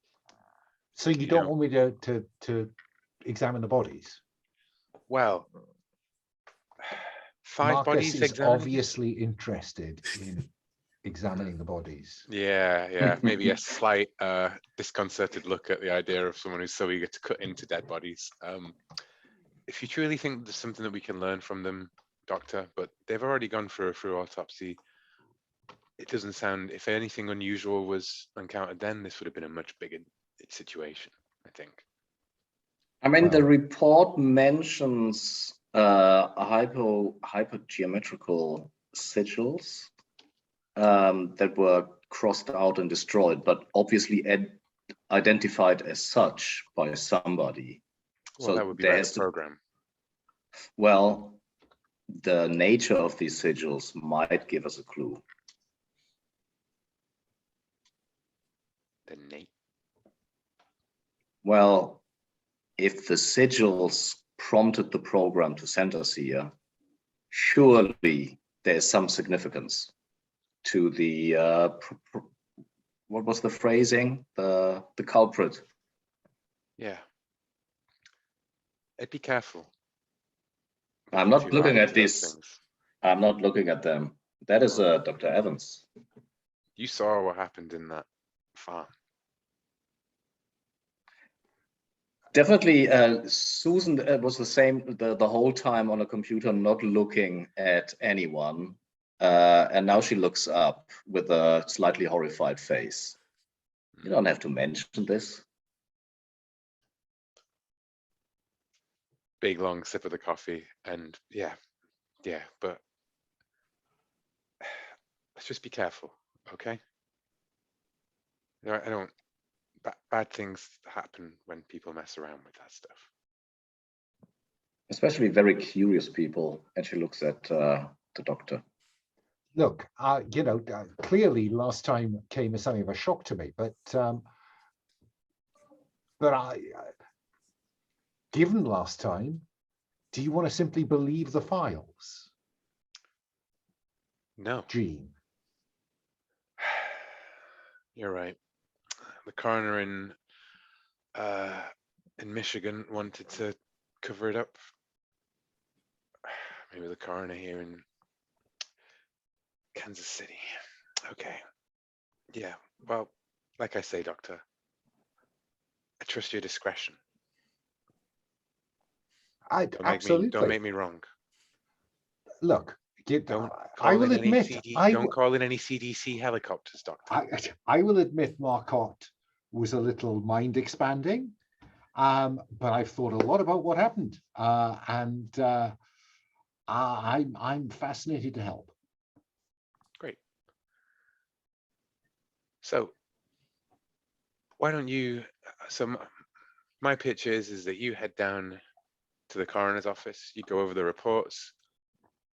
So you don't want me to examine the bodies? Well, 5 Marcus bodies is examined. obviously interested in examining the bodies. Yeah. Maybe a slight disconcerted look at the idea of someone who's so eager to cut into dead bodies. If you truly think there's something that we can learn from them, Doctor, but they've already gone through autopsy. It doesn't sound, if anything unusual was encountered then, this would have been a much bigger situation, I think. I mean, the report mentions hypergeometrical sigils that were crossed out and destroyed, but obviously identified as such by somebody. Well, so that would be there by has the to, program. well, the nature of these sigils might give us a clue. The Nate. Well, if the sigils prompted the program to send us here, surely there is some significance to the what was the phrasing? The culprit. Yeah. I'd be careful. I'm not Too looking hard at into those this. things. I'm not looking at them. That is Dr. Evans. You saw what happened in that farm. Definitely, Susan was the same the whole time on a computer, not looking at anyone. And now she looks up with a slightly horrified face. You don't have to mention this. Big long sip of the coffee, and yeah, but let's just be careful, okay? I don't. Bad things happen when people mess around with that stuff. Especially very curious people. And she looks at the doctor. Look, clearly last time came as something of a shock to me, but given last time, do you want to simply believe the files? No. Gene. You're right. The coroner in Michigan wanted to cover it up. maybe the coroner here in Kansas City. Okay. Yeah. Well, like I say, Doctor, I trust your discretion. Absolutely. Don't make me wrong. Look, Don't I call will in any admit, don't call in any CDC helicopters, Doctor. I will admit Marcotte was a little mind expanding, but I've thought a lot about what happened, and I'm fascinated to help. Great. So why don't you? So my pitch is that you head down to the coroner's office. You go over the reports.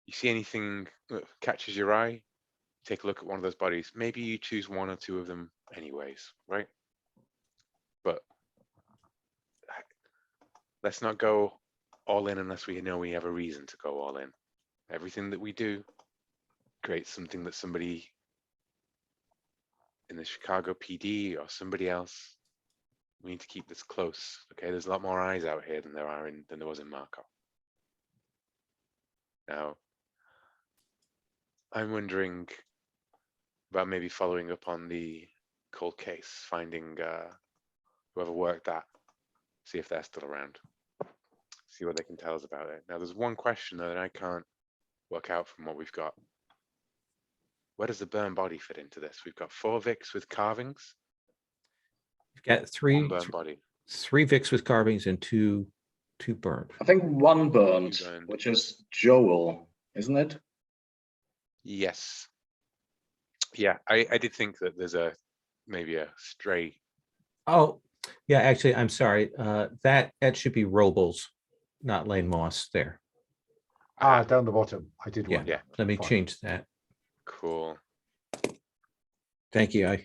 You see anything that catches your eye, take a look at one of those bodies. Maybe you choose one or two of them anyways, right? But let's not go all in unless we know we have a reason to go all in. Everything that we do creates something that somebody in the Chicago PD or somebody else, we need to keep this close. Okay, there's a lot more eyes out here than there was in Marco. Now, I'm wondering about maybe following up on the cold case, finding whoever worked that, see if they're still around, see what they can tell us about it. Now, there's one question though that I can't work out from what we've got. Where does the burned body fit into this? We've got 4 Vicks with carvings. You've got One burned body. 3 Vicks with carvings and two burned. I think one burned, burned. which is Joel, isn't it? Yes. Yeah, I did think that there's maybe a stray. Oh, yeah, actually, I'm sorry. That should be Robles, not Lane Moss there. Down the bottom, I did Yeah, one. yeah. Let me Fine. change that. Cool. Thank you.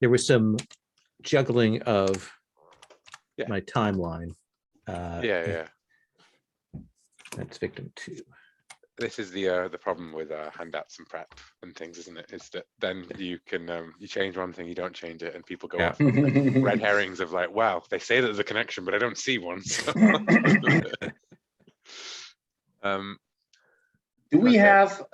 There was some juggling of Yeah. my timeline. Yeah. That's victim 2. This is the problem with handouts and prep and things, isn't it? Is that then you can you change one thing, you don't change it, and people go off on red herrings of like, wow, they say that there's a connection, but I don't see one. So. Do we Okay. have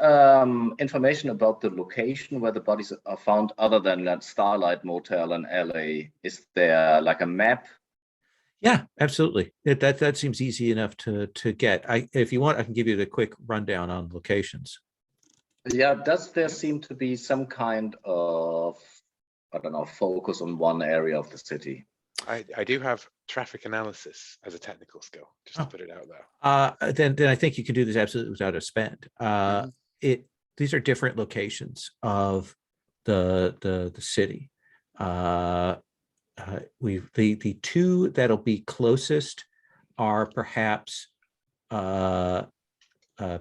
information about the location where the bodies are found other than that Starlight Motel in LA? Is there like a map? Yeah, absolutely. That seems easy enough to get. If you want, I can give you the quick rundown on locations. Yeah, does there seem to be some kind of, I don't know, focus on one area of the city? I do have traffic analysis as a technical skill, just to put it out there. Then I think you can do this absolutely without a spend. These are different locations of the city. The 2 that'll be closest are perhaps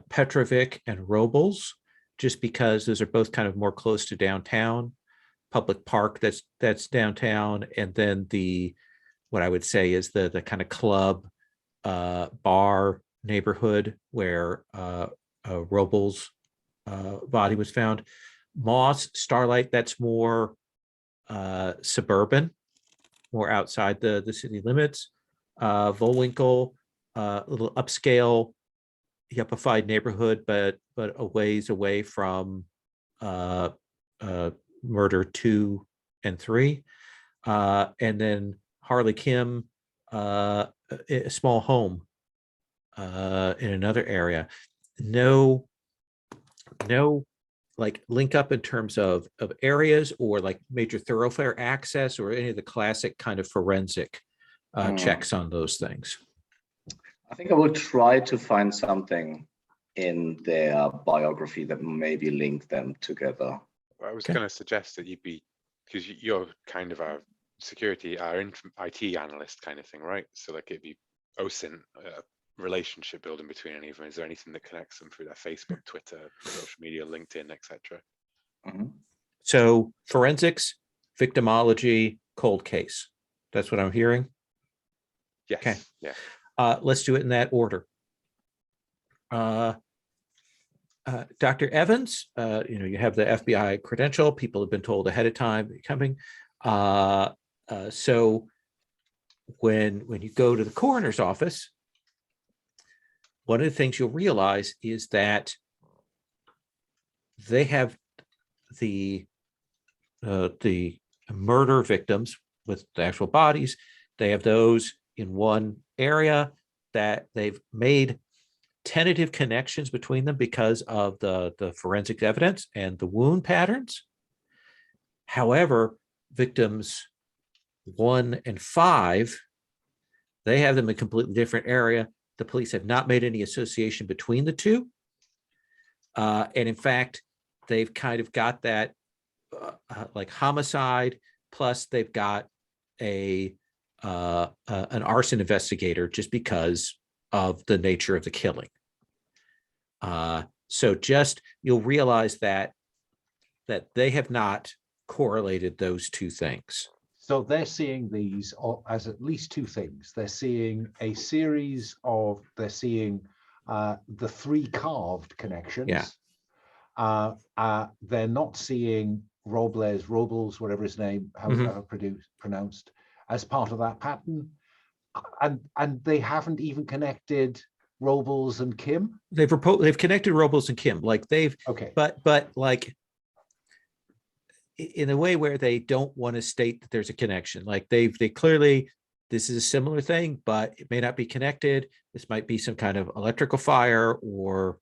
Petrovic and Robles, just because those are both kind of more close to downtown. Public Park that's downtown, and then what I would say is the kind of club bar neighborhood where Robles body was found. Moss, Starlight, that's more suburban, more outside the city limits. Volwinkle, a little upscale, yuppified neighborhood, but a ways away from murder 2 and 3. And then Harley Kim, a small home in another area. No like link up in terms of areas or like major thoroughfare access or any of the classic kind of forensic checks on those things. I think I will try to find something in their biography that maybe link them together. I was going to suggest that you'd be, because you're kind of our security, our IT analyst kind of thing, right? So like it'd be OSINT, relationship building between any of them. Is there anything that connects them through their Facebook, Twitter, social media, LinkedIn, etc.? So forensics, victimology, cold case. That's what I'm hearing. Yes. Okay. Yeah. Let's do it in that order. Dr. Evans, you have the FBI credential. People have been told ahead of time you're coming. So when you go to the coroner's office, one of the things you'll realize is that they have the murder victims with the actual bodies. They have those in one area that they've made tentative connections between them because of the forensic evidence and the wound patterns. However, victims 1 and 5, they have them in a completely different area. The police have not made any association between the two. And in fact, they've kind of got that like homicide, plus they've got an arson investigator just because of the nature of the killing. So just you'll realize that they have not correlated those two things. So they're seeing these as at least two things. They're seeing a series of, they're seeing the 3 carved connections. Yeah. They're not seeing Robles, whatever his name, how pronounced, as part of that pattern. And they haven't even connected Robles and Kim. They've connected Robles and Kim, like they've Okay. but like in a way where they don't want to state that there's a connection. Like they clearly, this is a similar thing, but it may not be connected. This might be some kind of electrical fire, or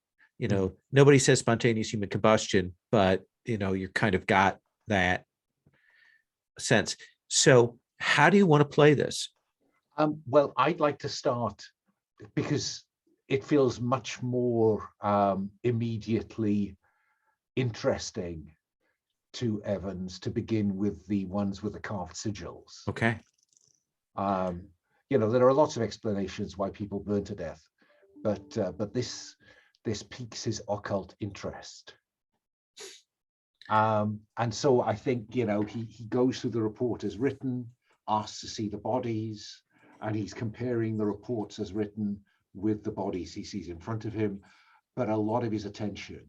nobody says spontaneous human combustion, but you kind of got that sense. So how do you want to play this? Well, I'd like to start, because it feels much more immediately interesting to Evans to begin with the ones with the carved sigils. Okay. There are lots of explanations why people burn to death, but this piques his occult interest. And so I think he goes through the report as written, asks to see the bodies, and he's comparing the reports as written with the bodies he sees in front of him. But a lot of his attention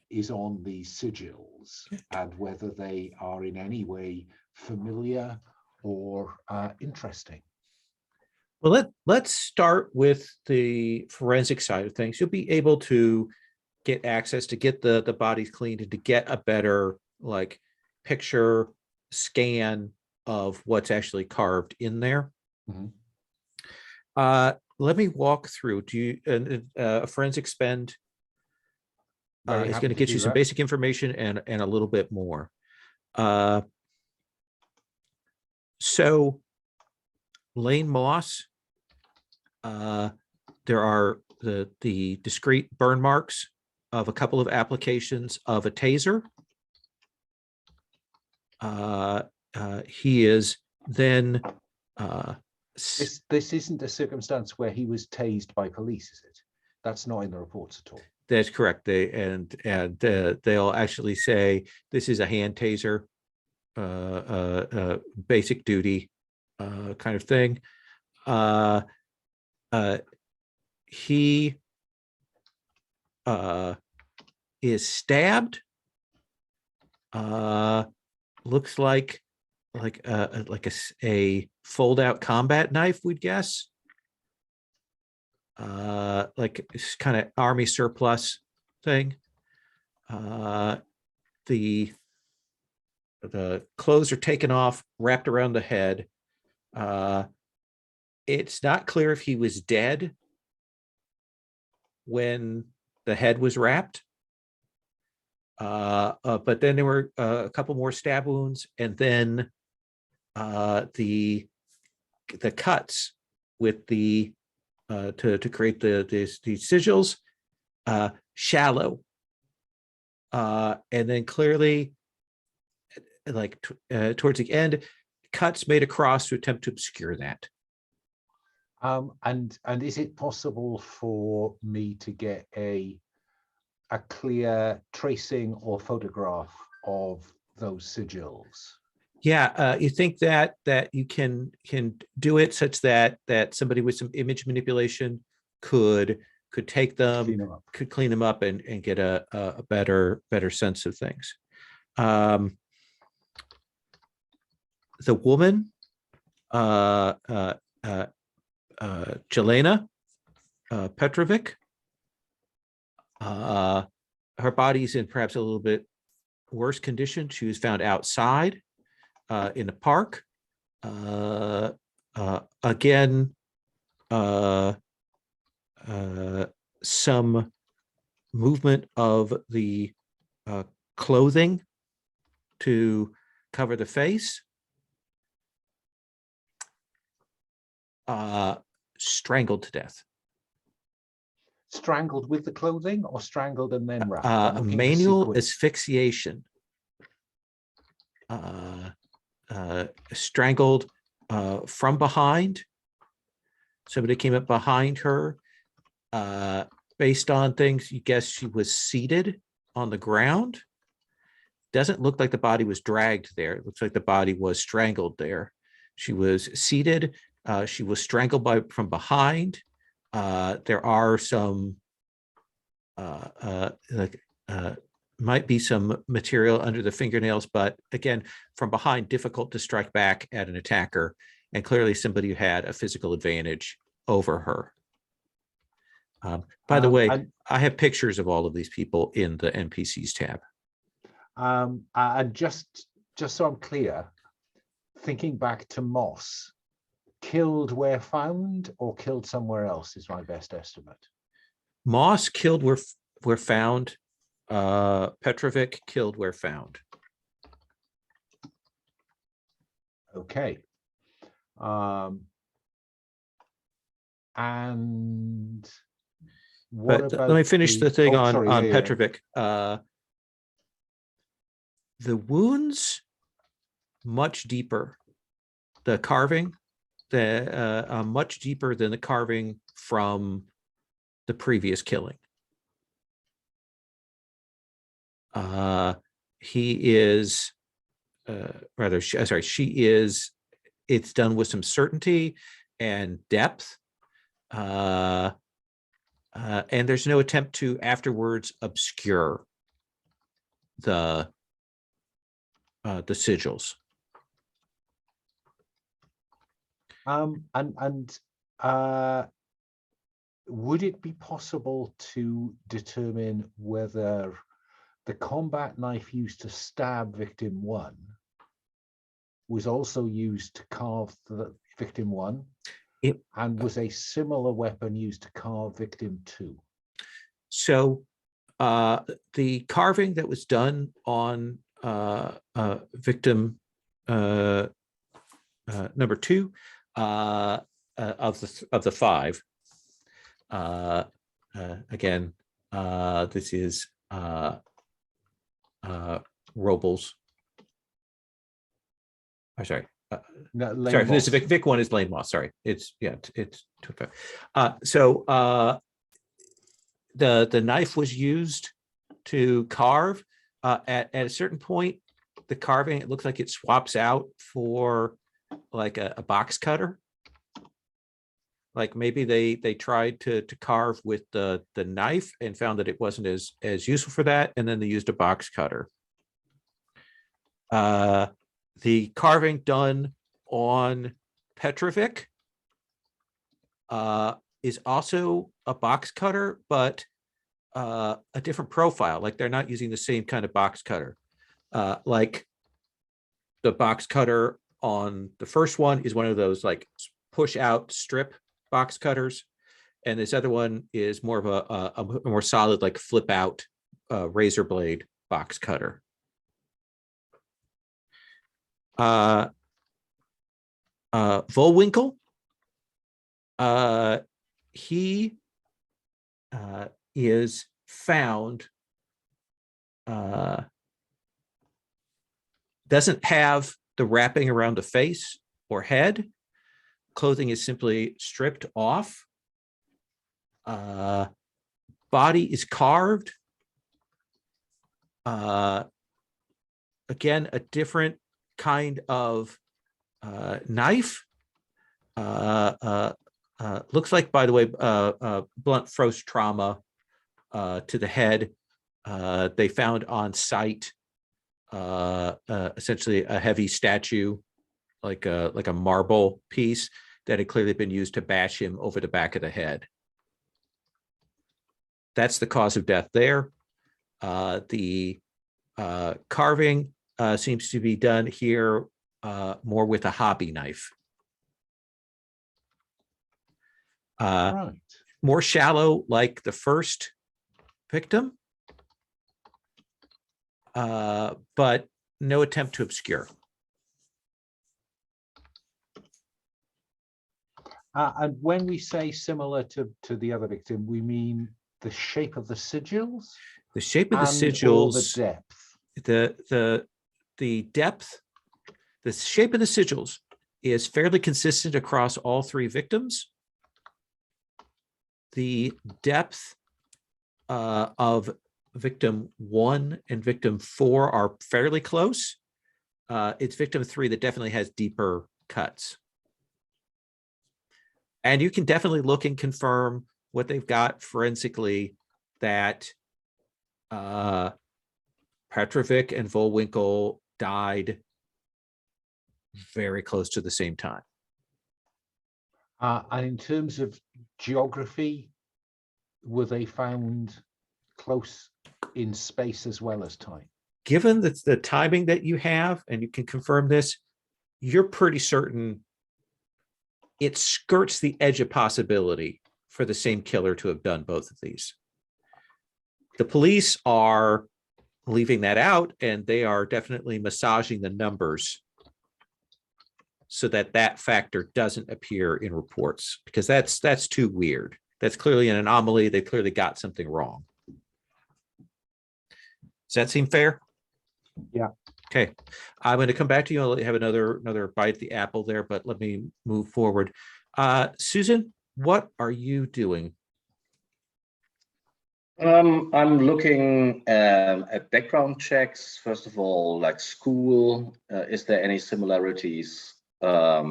is on the sigils and whether they are in any way familiar or interesting. Well, let's start with the forensic side of things. You'll be able to get access to get the bodies cleaned and to get a better picture scan of what's actually carved in there. Mm-hmm. Let me walk through. Do you a forensic spend is going to get you some basic information and a little bit more. So Lane Moss, there are the discrete burn marks of a couple of applications of a taser. He is then this isn't a circumstance where he was tased by police, is it? That's not in the reports at all. That's correct. They'll actually say this is a hand taser, basic duty kind of thing. He is stabbed. Looks like a fold-out combat knife, we'd guess. Like it's kind of army surplus thing. The clothes are taken off, wrapped around the head. It's not clear if he was dead when the head was wrapped. But then there were a couple more stab wounds, and then the cuts with the to create these sigils, shallow, and then clearly, towards the end, cuts made across to attempt to obscure that. And is it possible for me to get a clear tracing or photograph of those sigils? Yeah, you think that you can do it such that somebody with some image manipulation could take them, could clean them up and get a better sense of things. The woman, Jelena Petrovic, Her body's in perhaps a little bit worse condition. She was found outside in a park. Again, some movement of the clothing to cover the face. Strangled to death. Strangled with the clothing or strangled and then wrapped? I'm looking for Manual sequence. asphyxiation. Strangled from behind. Somebody came up behind her. Based on things, you guess she was seated on the ground. Doesn't look like the body was dragged there. It looks like the body was strangled there. She was seated. She was strangled from behind. There are some might be some material under the fingernails, but again, from behind, difficult to strike back at an attacker, and clearly somebody who had a physical advantage over her. By the way, I have pictures of all of these people in the NPCs tab. And just so I'm clear, thinking back to Moss, killed where found or killed somewhere else is my best estimate. Moss killed where found. Petrovic killed where found. Okay. And what But about let me finish the thing on yeah. Petrovic. The wounds much deeper. The carving, much deeper than the carving from the previous killing. He is, she is, it's done with some certainty and depth. And there's no attempt to afterwards obscure the sigils. Would it be possible to determine whether the combat knife used to stab victim 1 was also used to carve the victim 1, and was a similar weapon used to carve victim 2? So the carving that was done on victim number 2 of the 5. Again, this is Robles. I'm sorry. Sorry, this is Vic 1 is Lane Moss. Sorry, it's so the knife was used to carve. At a certain point, the carving, it looks like it swaps out for like a box cutter. Like maybe they tried to carve with the knife and found that it wasn't as useful for that, and then they used a box cutter. The carving done on Petrovic is also a box cutter, but a different profile. Like they're not using the same kind of box cutter. Like the box cutter on the first one is one of those like push out strip box cutters, and this other one is more of a more solid like flip out razor blade box cutter. Volwinkle, he is found, doesn't have the wrapping around the face or head. Clothing is simply stripped off. Body is carved. Again, a different kind of knife. Looks like, by the way, blunt force trauma to the head. They found on site essentially a heavy statue, like a marble piece that had clearly been used to bash him over the back of the head. That's the cause of death there. The carving seems to be done here more with a hobby knife. Right. More shallow, like the first victim, but no attempt to obscure. And when we say similar to the other victim, we mean the shape of the sigils The shape of the and or the sigils, depth. the depth, the shape of the sigils is fairly consistent across all three victims. The depth of victim 1 and victim 4 are fairly close. It's victim 3 that definitely has deeper cuts. And you can definitely look and confirm what they've got forensically, that Petrovic and Volwinkle died very close to the same time. And in terms of geography, were they found close in space as well as time? Given the timing that you have, and you can confirm this, you're pretty certain it skirts the edge of possibility for the same killer to have done both of these. The police are leaving that out, and they are definitely massaging the numbers so that that factor doesn't appear in reports, because that's too weird. That's clearly an anomaly. They clearly got something wrong. Does that seem fair? Yeah. Okay, I'm going to come back to you. I'll let you have another bite at the apple there, but let me move forward. Susan, what are you doing? I'm looking at background checks. First of all, like school, is there any similarities? I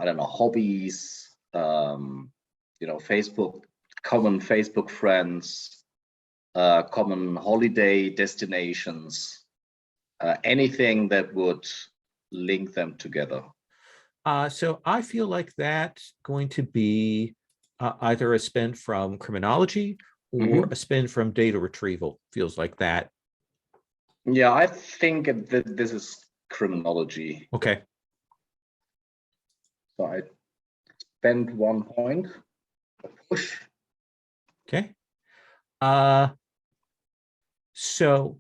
don't know, hobbies, Facebook, common Facebook friends, common holiday destinations, anything that would link them together. So I feel like that's going to be either a spin from criminology or a spin from data retrieval. Feels like that. Yeah, I think that this is criminology. Okay. So I spend 1 point. Push. Okay. So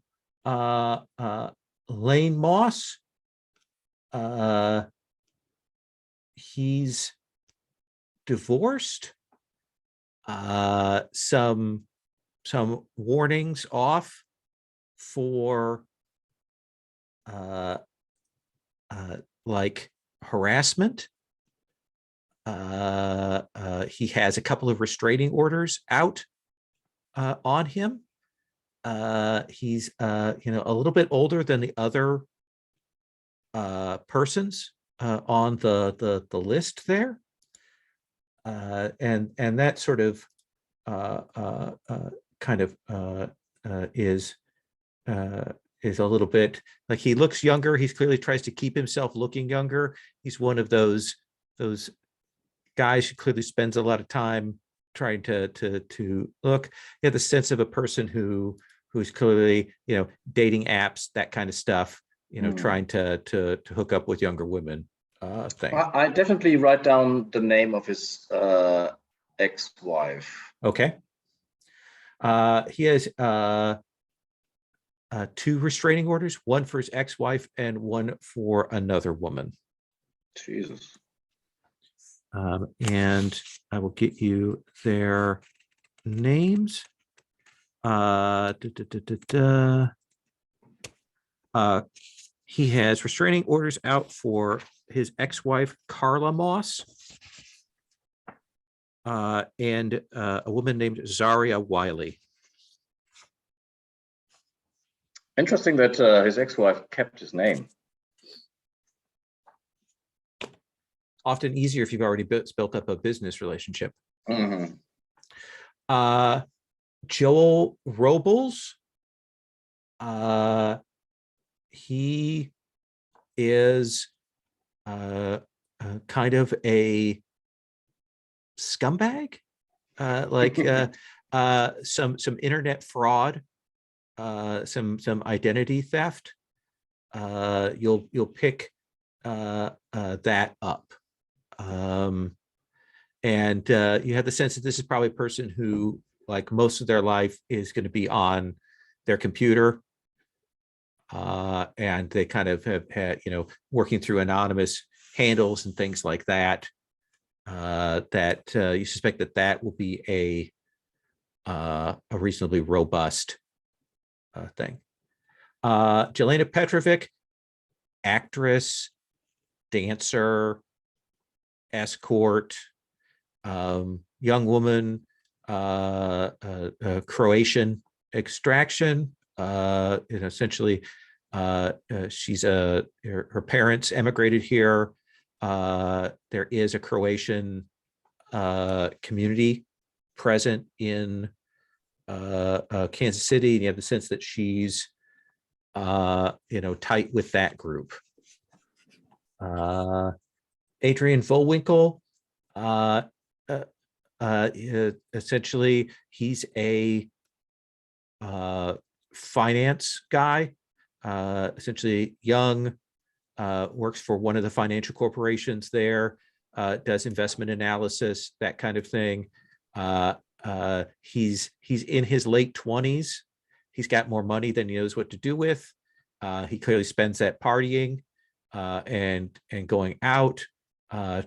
Lane Moss, he's divorced. Some warnings off for like harassment. He has a couple of restraining orders out on him. He's a little bit older than the other persons on the list there, and that sort of kind of is a little bit like, he looks younger. He clearly tries to keep himself looking younger. He's one of those guys who clearly spends a lot of time trying to look. You have the sense of a person who's clearly, dating apps, that kind of stuff, trying to hook up with younger women. Thing. I definitely write down the name of his ex-wife. Okay. He has 2 restraining orders, one for his ex-wife and one for another woman. Jesus. And I will get you their names. He has restraining orders out for his ex-wife, Carla Moss, and a woman named Zaria Wiley. Interesting that his ex-wife kept his name. Often easier if you've already built up a business relationship. Mm-hmm. Joel Robles, he is kind of a scumbag. some internet fraud, some identity theft. You'll pick that up. And you have the sense that this is probably a person who, like most of their life, is going to be on their computer. And they kind of have had, working through anonymous handles and things like that. That you suspect that will be a reasonably robust thing. Jelena Petrovic, actress, dancer, escort, young woman, Croatian extraction. Essentially, she's her parents emigrated here. There is a Croatian community present in Kansas City, and you have the sense that she's tight with that group. Adrian Volwinkle, essentially, he's a finance guy, essentially young, works for one of the financial corporations there, does investment analysis, that kind of thing. He's in his late 20s. He's got more money than he knows what to do with. He clearly spends that partying and going out,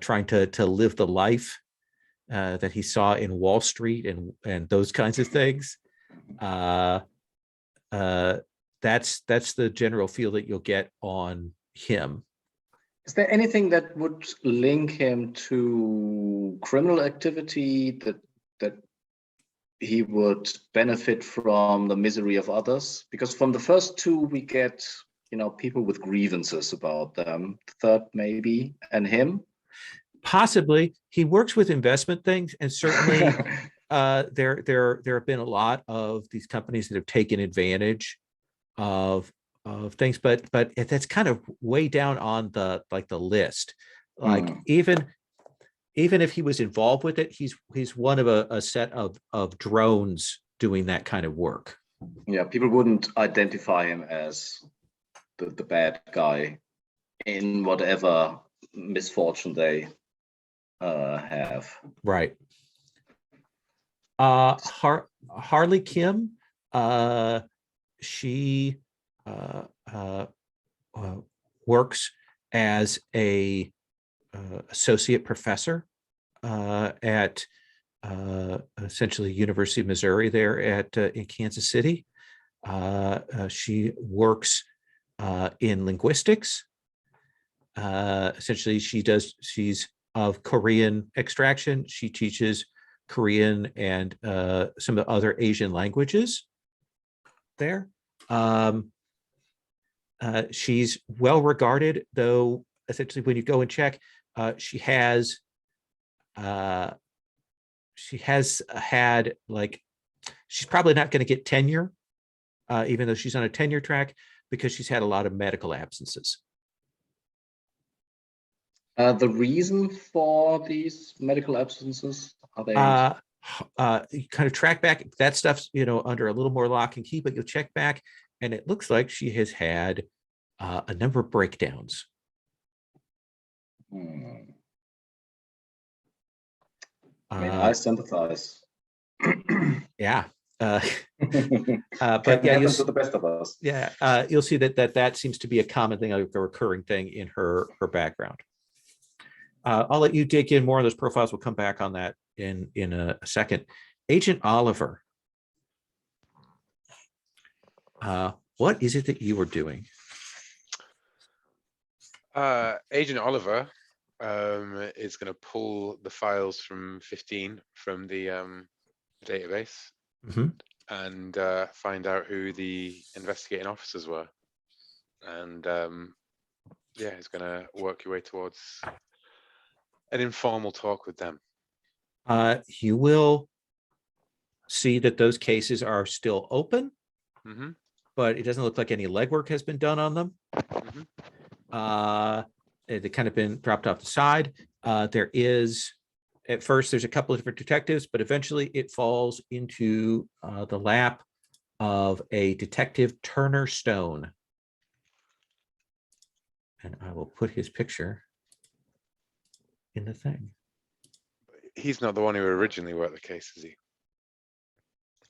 trying to live the life that he saw in Wall Street and those kinds of things. That's the general feel that you'll get on him. Is there anything that would link him to criminal activity, that he would benefit from the misery of others? Because from the first two, we get, people with grievances about them. The third, maybe, and him. Possibly. He works with investment things, and certainly there have been a lot of these companies that have taken advantage of things, but that's kind of way down on the list. Even if he was involved with it, he's one of a set of drones doing that kind of work. Yeah, people wouldn't identify him as the bad guy in whatever misfortune they have. Right. Harley Kim, she works as a associate professor at essentially University of Missouri there in Kansas City. She works in linguistics. Essentially, she's of Korean extraction. She teaches Korean and some of the other Asian languages there. She's well regarded, though. Essentially, when you go and check, she has had, she's probably not going to get tenure, even though she's on a tenure track, because she's had a lot of medical absences. The reason for these medical absences, are they? You kind of track back. That stuff's under a little more lock and key, but you'll check back, and it looks like she has had a number of breakdowns. I sympathize. Yeah. But happens to the best of us. Yeah, you'll see that seems to be a common thing, like a recurring thing in her background. I'll let you dig in more on those profiles. We'll come back on that in a second. Agent Oliver, what is it that you were doing? Agent Oliver is going to pull the files from 15 from the database, and find out who the investigating officers were, and he's going to work your way towards an informal talk with them. You will see that those cases are still open, but it doesn't look like any legwork has been done on them. They've kind of been dropped off the side. There is at first there's a couple of different detectives, but eventually it falls into the lap of a detective, Turner Stone. And I will put his picture in the thing. He's not the one who originally worked the case, is he?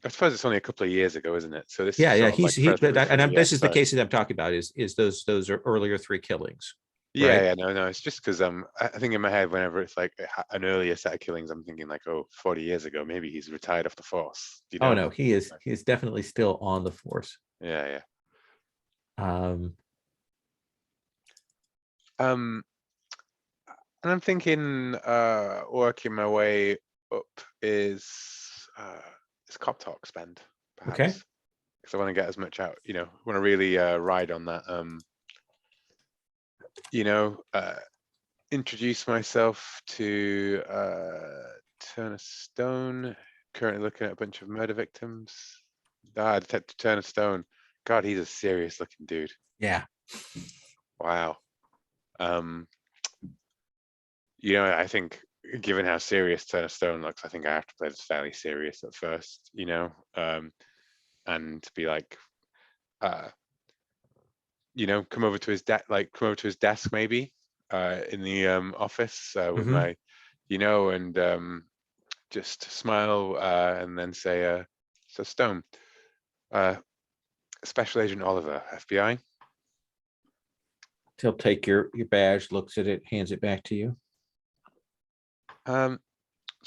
I suppose it's only a couple of years ago, isn't it? So this Yeah, is yeah, sort of like he's first proof from this is the outside. case that I'm talking about. Is those are earlier 3 killings? Yeah, right? yeah, no, it's just because I think in my head, whenever it's like an earlier set of killings, I'm thinking like, oh, 40 years ago, maybe he's retired off the force. You know? Oh no, he is definitely still on the force. Yeah, yeah. Um, And I'm thinking working my way up is cop talk spend, perhaps. Okay. Because I want to get as much out, you know, want to really ride on that you know, introduce myself to Turner Stone, currently looking at a bunch of murder victims. Detective Turner Stone. God, he's a serious looking dude. yeah. Wow. You know, I think given how serious Turner Stone looks, I think I have to play this fairly serious at first, you know, and to be like, you know, come over to his desk maybe in the office with my, you know, and just smile and then say, so Stone, Special Agent Oliver, FBI. He'll take your badge, looks at it, hands it back to you. I was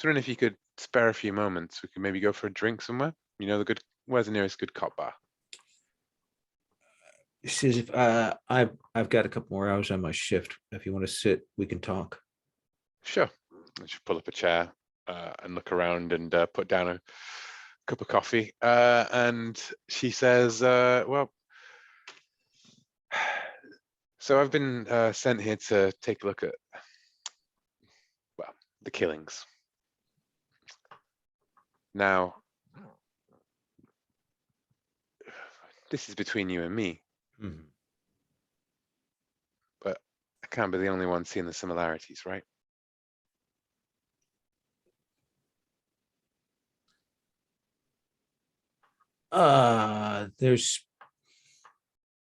wondering if you could spare a few moments. We could maybe go for a drink somewhere. You know, where's the nearest good cop bar? He says, if I've got a couple more hours on my shift. If you want to sit, we can talk. Sure. I should pull up a chair and look around and put down a cup of coffee. And she says, well, so I've been sent here to take a look at, well, the killings. Now, this is between you and me, but I can't be the only one seeing the similarities, right? There's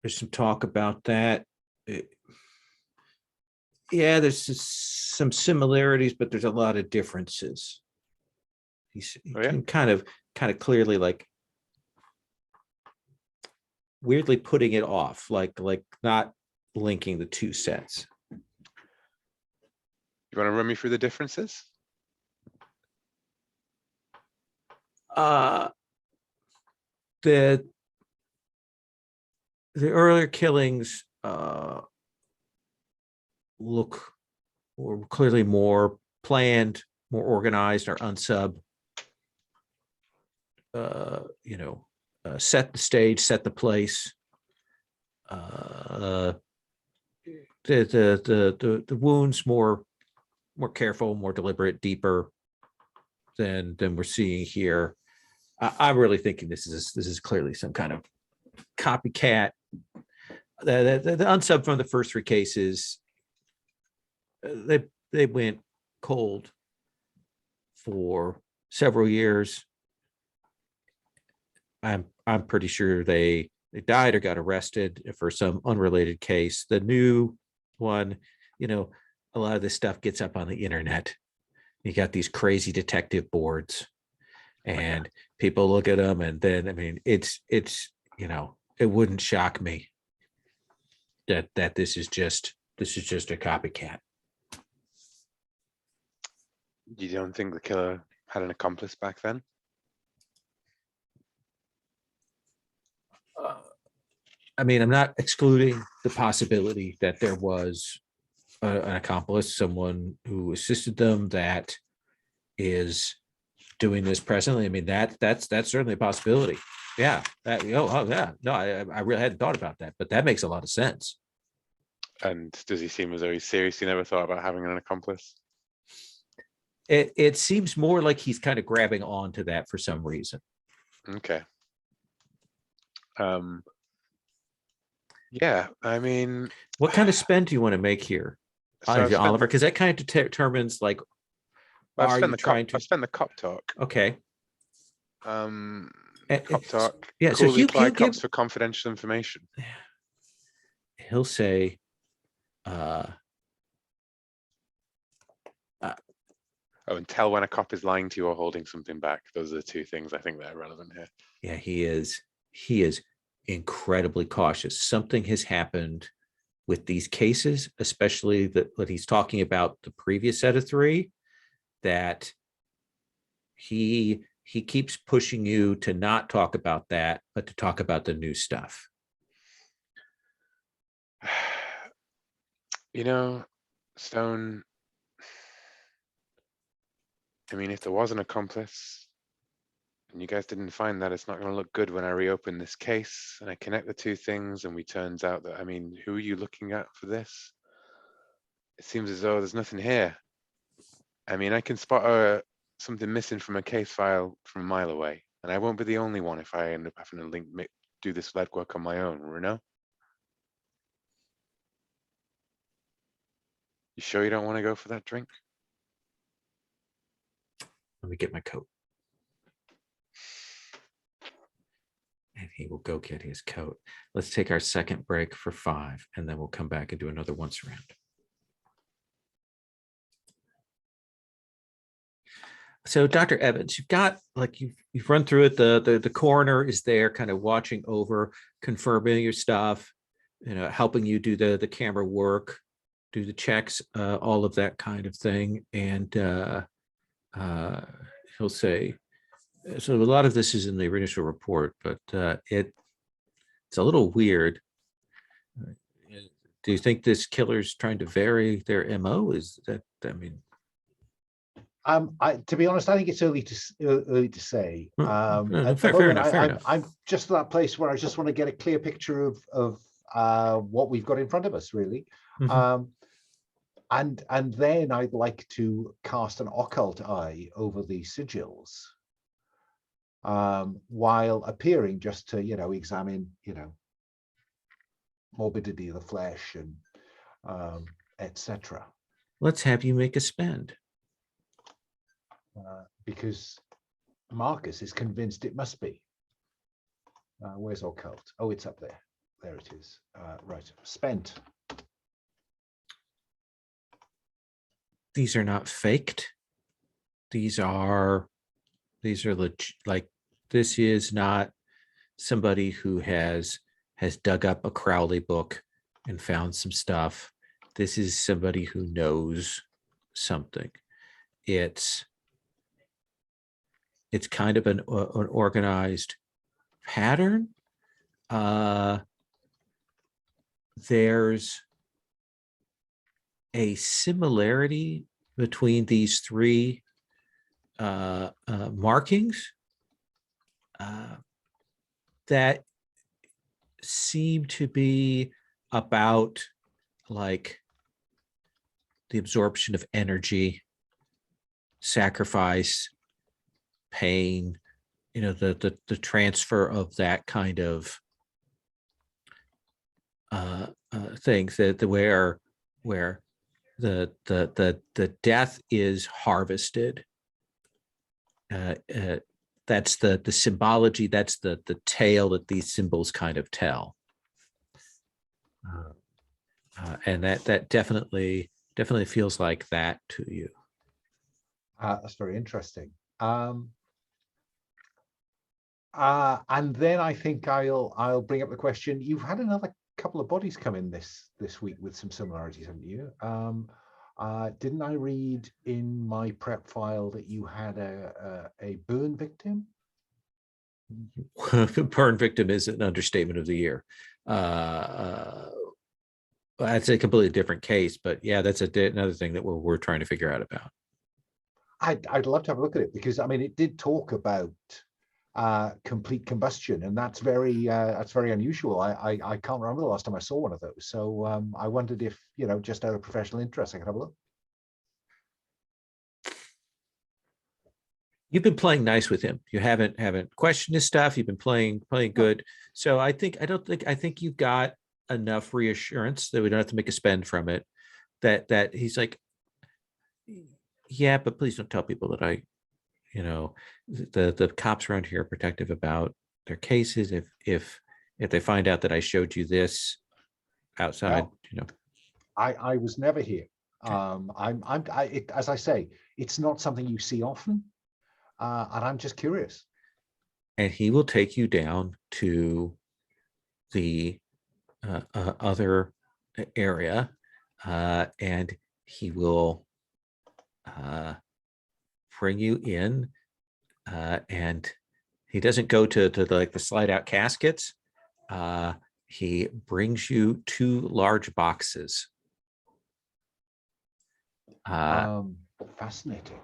some talk about that. Yeah, there's some similarities, but there's a lot of differences. He Oh, yeah? kind of clearly, like, weirdly putting it off, like not linking the two sets. You want to run me through the differences? The earlier killings look or clearly more planned, more organized, or unsub. You know, set the stage, set the place. The wounds more careful, more deliberate, deeper than we're seeing here. I'm really thinking this is clearly some kind of copycat. The unsub from the first 3 cases, they went cold for several years. I'm pretty sure they died or got arrested for some unrelated case. The new one, you know, a lot of this stuff gets up on the internet. You got these crazy detective boards, and people look at them, and then, I mean, it's you know, it wouldn't shock me that this is just a copycat. You don't think the killer had an accomplice back then? I mean, I'm not excluding the possibility that there was an accomplice, someone who assisted them that is doing this presently. I mean, that's certainly a possibility. Yeah. Yeah. No, I really hadn't thought about that, but that makes a lot of sense. And does he seem as though he's seriously never thought about having an accomplice? It seems more like he's kind of grabbing on to that for some reason. Okay. Yeah, I mean, what kind of spend do you want to make here, so I've spent, Oliver? Because that kind of determines, like, I've are spent you the cop, trying to? I've spent the cop talk. Okay. Cop talk. Yeah. So Coolly apply he'll give. cops for confidential information. He'll say, Oh, and tell when a cop is lying to you or holding something back. Those are the two things I think that are relevant here. yeah, he is incredibly cautious. Something has happened with these cases, especially what he's talking about, the previous set of three, that he keeps pushing you to not talk about that, but to talk about the new stuff. You know, Stone, I mean, if there was an accomplice and you guys didn't find that, it's not going to look good when I reopen this case and I connect the two things and we turns out that, I mean, who are you looking at for this? It seems as though there's nothing here. I mean, I can spot something missing from a case file from a mile away, and I won't be the only one if I end up having to do this legwork on my own, Renault. You sure you don't want to go for that drink? Let me get my coat. And he will go get his coat. Let's take our second break for 5, and then we'll come back and do another once around. So, Dr. Evans, you've got, like, you've run through it. The coroner is there, kind of watching over, confirming your stuff, helping you do the camera work, do the checks, all of that kind of thing. And he'll say, so a lot of this is in the initial report, but it's a little weird. Do you think this killer's trying to vary their MO? Is that, I mean? To be honest, I think it's early to say. At the Fair moment, enough. I'm just at that place where I just want to get a clear picture of what we've got in front of us, really. Mhm. And then I'd like to cast an occult eye over the sigils, while appearing just to, examine, morbidity of the flesh and etc. Let's have you make a spend. Because Marcus is convinced it must be. Where's occult? Oh, it's up there. There it is. Right, spent. These are not faked. These are like, this is not somebody who has dug up a Crowley book and found some stuff. This is somebody who knows something. It's kind of an organized pattern. There's a similarity between these three markings that seem to be about, like, the absorption of energy, sacrifice, pain, the transfer of that kind of things, that where the death is harvested. That's the symbology. That's the tale that these symbols kind of tell, and that definitely feels like that to you. That's very interesting. And then I think I'll bring up the question. You've had another couple of bodies come in this week with some similarities, haven't you? Didn't I read in my prep file that you had a burn victim? Burn victim is an understatement of the year. That's a completely different case, but yeah, that's another thing that we're trying to figure out about. I'd love to have a look at it, because I mean, it did talk about complete combustion, and that's very unusual. I can't remember the last time I saw one of those, so I wondered if, just out of professional interest, I could have a look. You've been playing nice with him. You haven't questioned his stuff. You've been playing good. So I think you've got enough reassurance that we don't have to make a spend from it. That he's like, Yeah, but please don't tell people that the cops around here are protective about their cases. If they find out that I showed you this outside, No. I was never here. As I say, it's not something you see often, and I'm just curious. and he will take you down to the other area, and he will bring you in, and he doesn't go to like the slide out caskets. He brings you 2 large boxes. Fascinating.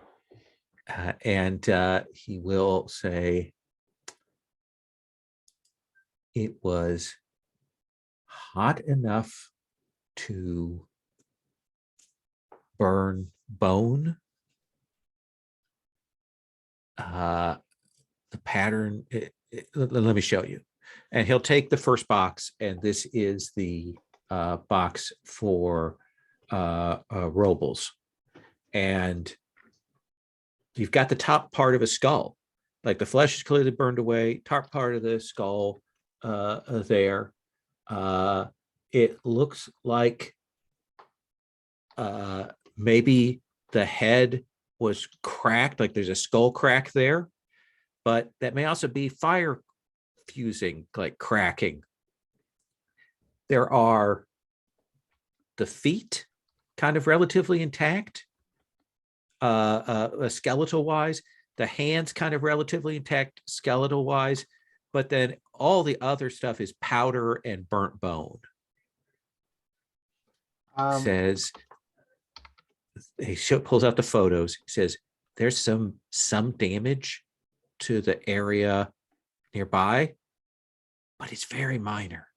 And he will say, it was hot enough to burn bone. The pattern, let me show you. And he'll take the first box, and this is the box for Robles. And you've got the top part of a skull, like the flesh is clearly burned away, top part of the skull there. It looks like maybe the head was cracked, like there's a skull crack there, but that may also be fire fusing, like cracking. There are the feet kind of relatively intact, skeletal wise, the hands kind of relatively intact skeletal wise, but then all the other stuff is powder and burnt bone. Says, he pulls out the photos. He says, there's some damage to the area nearby, but it's very minor.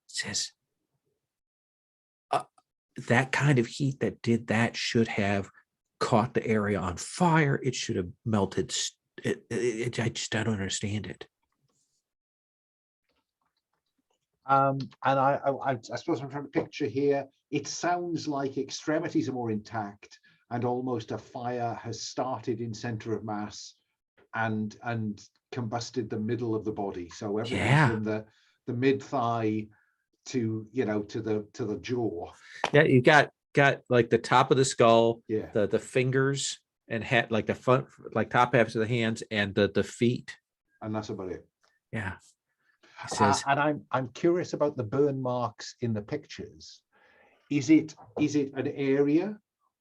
Says, that kind of heat that did that should have caught the area on fire. It should have melted. I don't understand it. And I suppose from the picture here, it sounds like extremities are more intact, and almost a fire has started in center of mass and combusted the middle of the body. So everything from the mid thigh to to the jaw. Yeah, you got like the top of the skull, Yeah, the fingers and head, like the front, like top halves of the hands and the feet. and that's about it. Yeah. It says, and I'm curious about the burn marks in the pictures. Is it an area,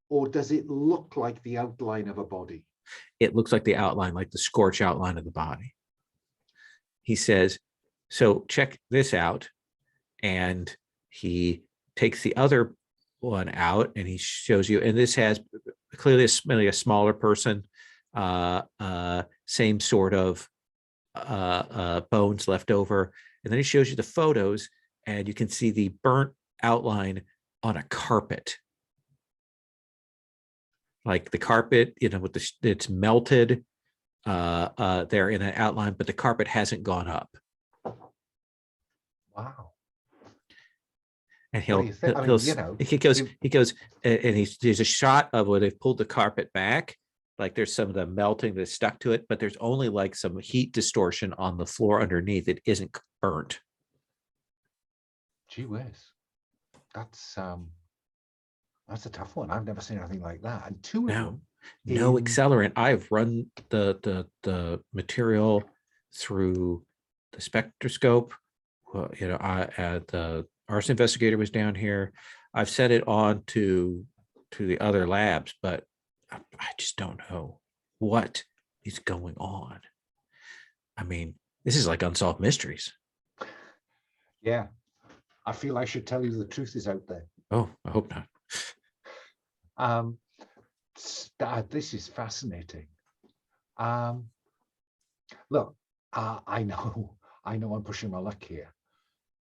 or does it look like the outline of a body? it looks like the outline, like the scorch outline of the body. He says, so check this out. And he takes the other one out and he shows you, and this has clearly a smaller person, same sort of bones left over. And then he shows you the photos, and you can see the burnt outline on a carpet. Like the carpet, with it's melted there in an outline, but the carpet hasn't gone up. Wow. And he goes, and there's a shot of where they've pulled the carpet back, like there's some of the melting that's stuck to it, but there's only like some heat distortion on the floor underneath. It isn't burnt. Gee whiz, that's a tough one. I've never seen anything like that. And two of them, no accelerant. I've run the material through the spectroscope. Well, the arson investigator was down here. I've sent it on to the other labs, but I just don't know what is going on. I mean, this is like unsolved mysteries. Yeah, I feel I should tell you the truth is out there. Oh, I hope not. This is fascinating. Look, I know I'm pushing my luck here,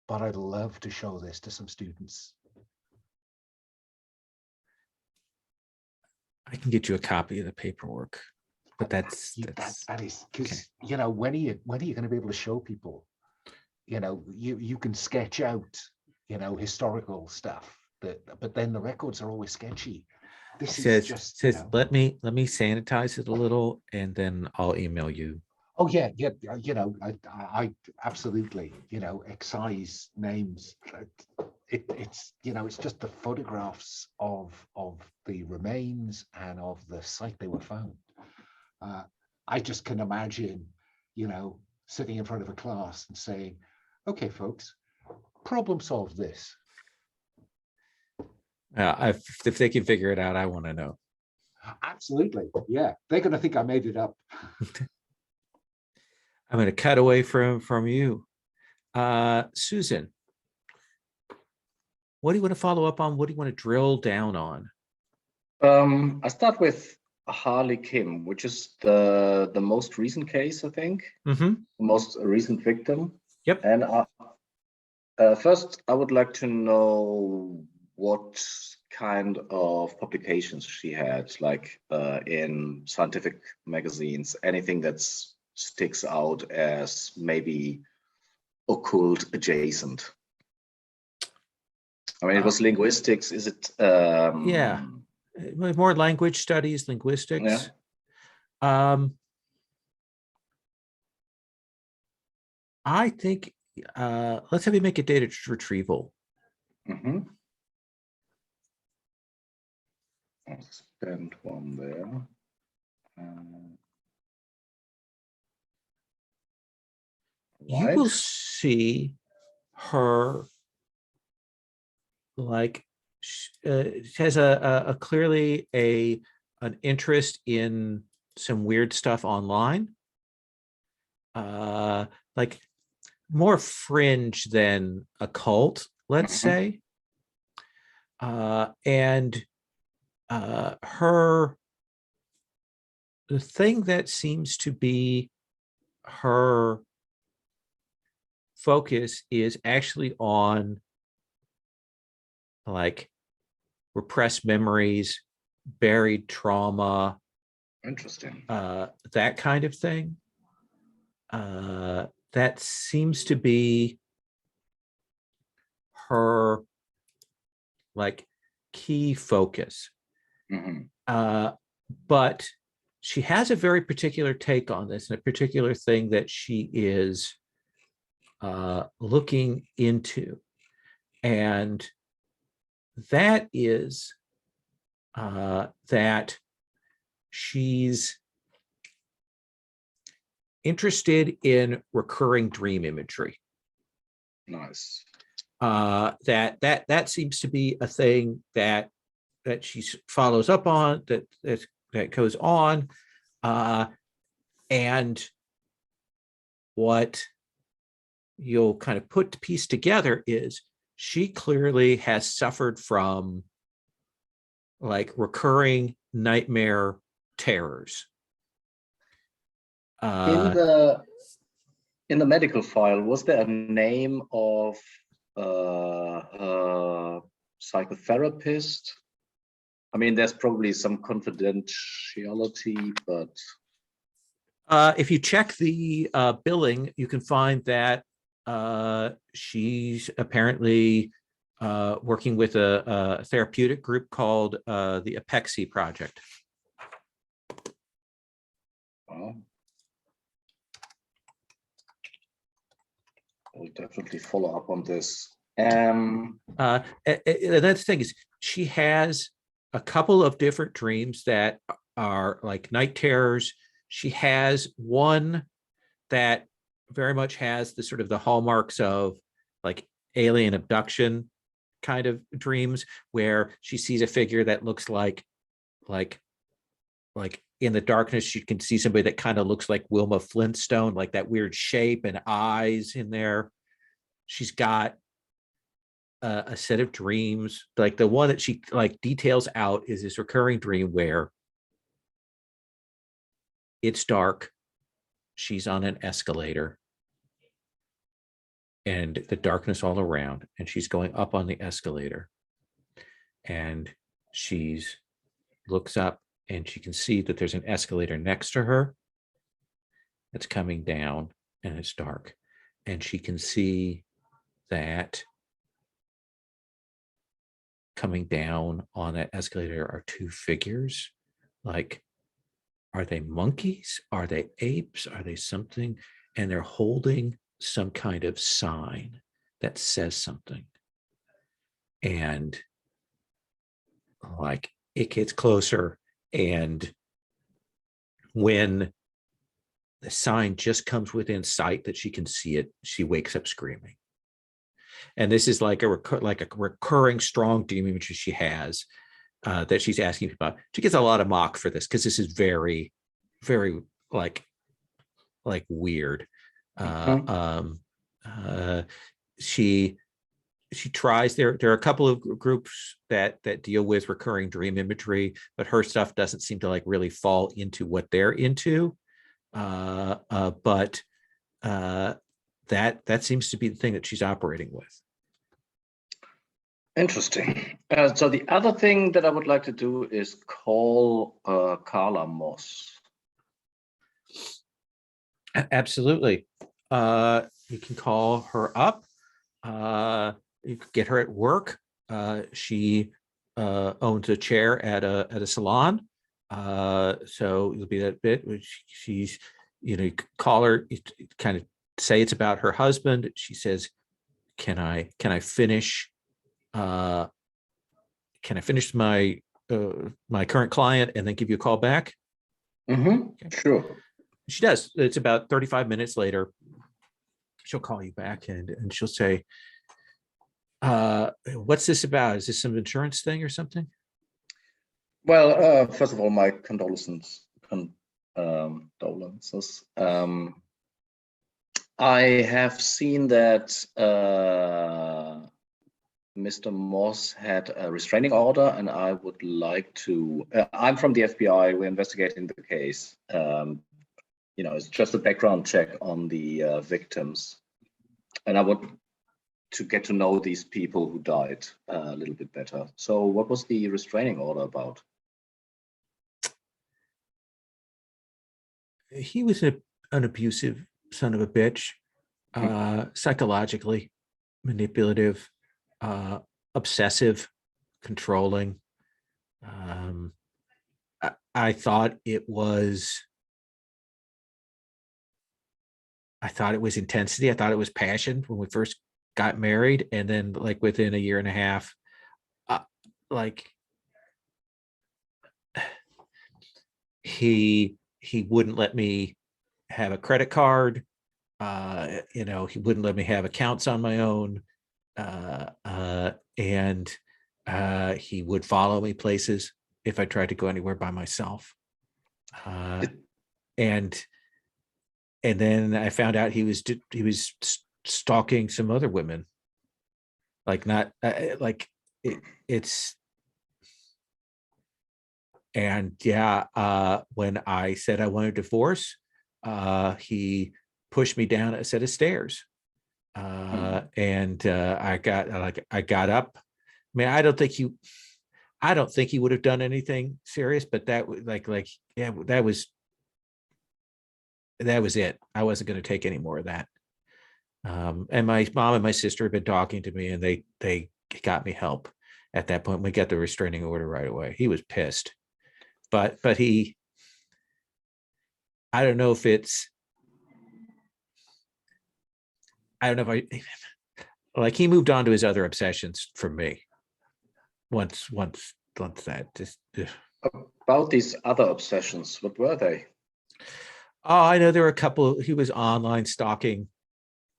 but I'd love to show this to some students. I can get you a copy of the paperwork, but that is because when are you going to be able to show people? You can sketch out historical stuff, but then the records are always sketchy. this is Says, just, let me sanitize it a little and then I'll email you. oh yeah, I absolutely, excise names. It's it's just the photographs of the remains and of the site they were found. I just can imagine, sitting in front of a class and saying, "Okay, folks, problem solve this." If they can figure it out, I want to know. Absolutely, yeah. They're going to think I made it up. I'm going to cut away from you. Susan, what do you want to follow up on? What do you want to drill down on? I start with Harley Kim, which is the most recent case, I think, Mm-hmm. the most recent victim. Yep. And first, I would like to know what kind of publications she had, like in scientific magazines, anything that sticks out as maybe occult adjacent. I mean, it was linguistics. Is it? Yeah, more language studies, linguistics. Yeah. I think let's have you make a data retrieval. Mm-hmm. I'll spend one there. You will see her like has a clearly an interest in some weird stuff online, like more fringe than occult, let's say. And her, the thing that seems to be her focus is actually on like repressed memories, buried trauma. Interesting. That kind of thing. That seems to be her like key focus. But she has a very particular take on this and a particular thing that she is looking into. And that is that she's interested in recurring dream imagery. Nice. That seems to be a thing that she follows up on, that goes on, and what you'll kind of piece together is she clearly has suffered from like recurring nightmare terrors. In the medical file, was there a name of a psychotherapist? I mean, there's probably some confidentiality, but if you check the billing, you can find that she's apparently working with a therapeutic group called the Apexi Project. I'll definitely follow up on this. That's the thing is, she has a couple of different dreams that are like night terrors. She has one that very much has the sort of the hallmarks of like alien abduction kind of dreams, where she sees a figure that looks like in the darkness, you can see somebody that kind of looks like Wilma Flintstone, like that weird shape and eyes in there. She's got a set of dreams, like the one that she like details out is this recurring dream where it's dark, she's on an escalator, and the darkness all around, and she's going up on the escalator, and she's looks up and she can see that there's an escalator next to her that's coming down, and it's dark, and she can see that coming down on that escalator are two figures. Like, are they monkeys? Are they apes? Are they something? And they're holding some kind of sign that says something. And like it gets closer, and when the sign just comes within sight that she can see it, she wakes up screaming. And this is like a recurring strong demon imagery she has, that she's asking people about. She gets a lot of mock for this because this is very, very like weird. She tries. There are a couple of groups that deal with recurring dream imagery, but her stuff doesn't seem to like really fall into what they're into. But that seems to be the thing that she's operating with. Interesting. So the other thing that I would like to do is call Carla Moss. Absolutely. You can call her up. You could get her at work. She owns a chair at a salon. So you'll be that bit. She's, you call her, you kind of say it's about her husband. She says, can I finish? Can I finish my my current client and then give you a call back? Okay. Sure. She does. It's about 35 minutes later. She'll call you back and she'll say, what's this about? Is this some insurance thing or something? Well, first of all, my condolences. I have seen that Mr. Moss had a restraining order, and I would like to. I'm from the FBI. We're investigating the case. It's just a background check on the victims, and I want to get to know these people who died a little bit better. So, what was the restraining order about? He was an abusive son of a bitch, psychologically manipulative, obsessive, controlling. I thought it was intensity. I thought it was passion when we first got married, and then like within a year and a half, he wouldn't let me have a credit card. He wouldn't let me have accounts on my own. And he would follow me places if I tried to go anywhere by myself. And then I found out he was stalking some other women. Like not like it's. And yeah, when I said I wanted a divorce, he pushed me down a set of stairs. And I got up. I mean, I don't think he would have done anything serious, but that was it. I wasn't going to take any more of that. And my mom and my sister have been talking to me, and they got me help at that point. We got the restraining order right away. He was pissed, but I don't know if he moved on to his other obsessions from me. Once that just. About these other obsessions, what were they? Oh, I know there were a couple. He was online stalking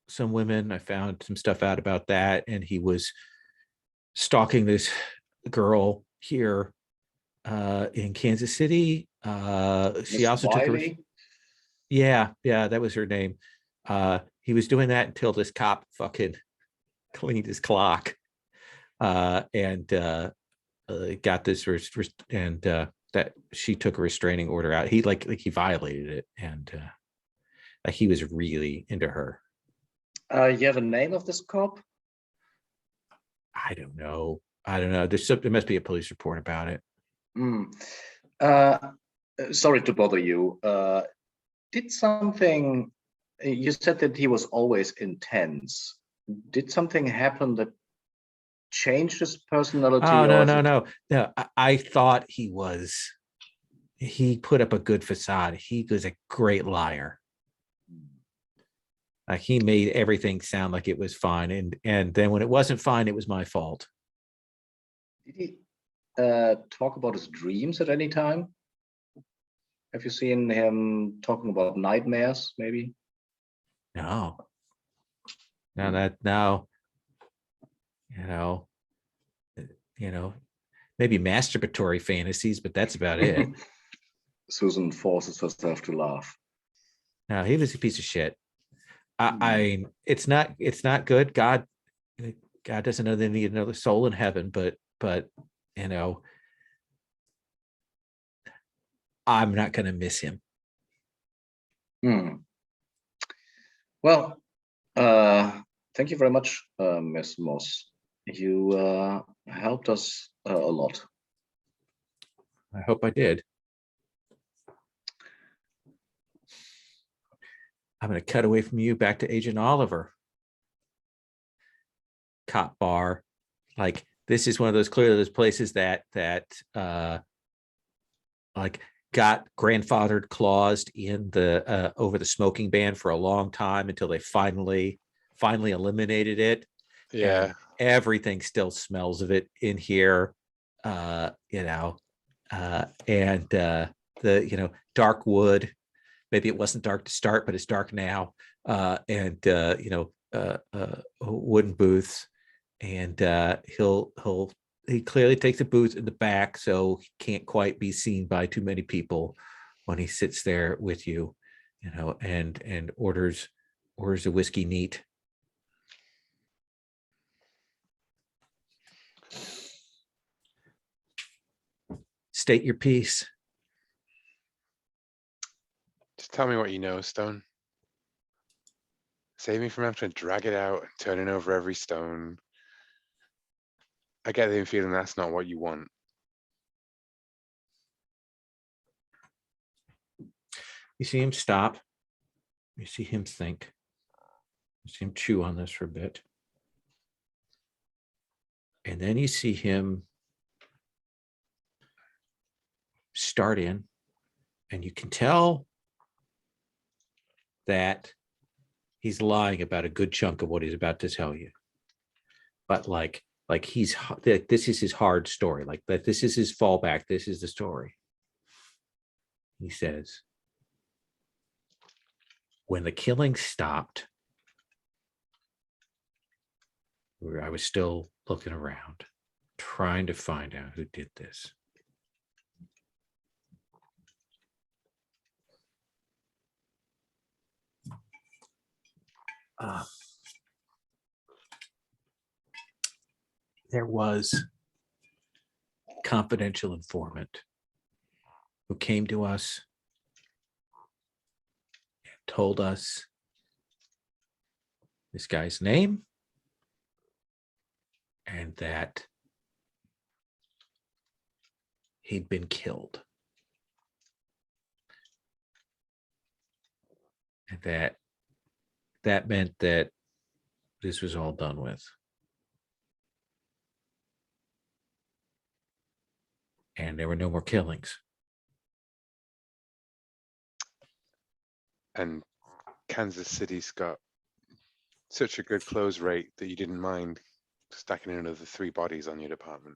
some women. I found some stuff out about that, and he was stalking this girl here in Kansas City. She also took her. Yeah, that was her name. He was doing that until this cop fucking cleaned his clock, and got this and that she took a restraining order out. He like he violated it, and like he was really into her. You have a name of this cop? I don't know. There must be a police report about it. Sorry to bother you. Did something? You said that he was always intense. Did something happen that changed his personality? Oh, no, or is no, it- no, no. I thought he put up a good facade. He was a great liar. Like he made everything sound like it was fine. And then when it wasn't fine, it was my fault. Did he talk about his dreams at any time? Have you seen him talking about nightmares, maybe? No. Now, you know, maybe masturbatory fantasies, but that's about it. Susan forces herself to laugh. No, he was a piece of shit. I it's not good. God doesn't know they need another soul in heaven, but I'm not gonna miss him. Well, thank you very much, Ms. Moss. You helped us a lot. I hope I did. I'm gonna cut away from you back to Agent Oliver. Cop bar. Like this is one of those places that like got grandfathered claused in the over the smoking ban for a long time until they finally eliminated it. Yeah. And everything still smells of it in here. And the dark wood. Maybe it wasn't dark to start, but it's dark now. Wooden booths. And he clearly takes a booth in the back, so he can't quite be seen by too many people when he sits there with you, and orders a whiskey neat. State your piece. Just tell me what you know, Stone. Save me from having to drag it out and turning over every stone. I get the feeling that's not what you want. You see him stop. You see him think. You see him chew on this for a bit. And then you see him start in, and you can tell that he's lying about a good chunk of what he's about to tell you. But like this is his hard story. Like that this is his fallback. This is the story. He says, when the killing stopped, I was still looking around, trying to find out who did this. There was a confidential informant who came to us and told us this guy's name and that he'd been killed. And that meant that this was all done with. And there were no more killings. And Kansas City's got such a good close rate that you didn't mind stacking another 3 bodies on your department.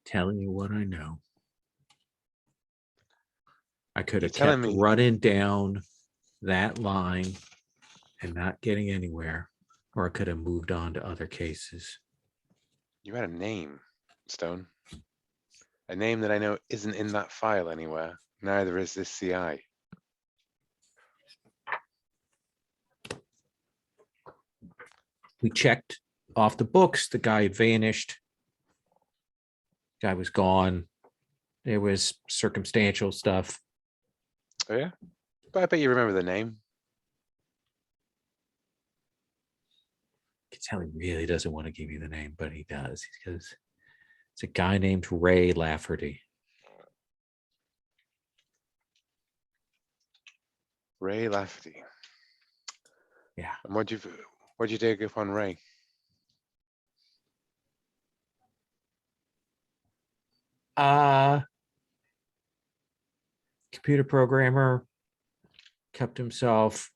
Telling you what I know. I could have You're telling kept me- running down that line and not getting anywhere, or I could have moved on to other cases. You had a name, Stone. A name that I know isn't in that file anywhere. Neither is this CI. We checked off the books. The guy had vanished. Guy was gone. There was circumstantial stuff. Oh yeah? But I bet you remember the name. I can tell he really doesn't want to give you the name, but he does. Because it's a guy named Ray Lafferty. Ray Lafferty. Yeah. And what'd you dig up on Ray? Computer programmer, kept himself,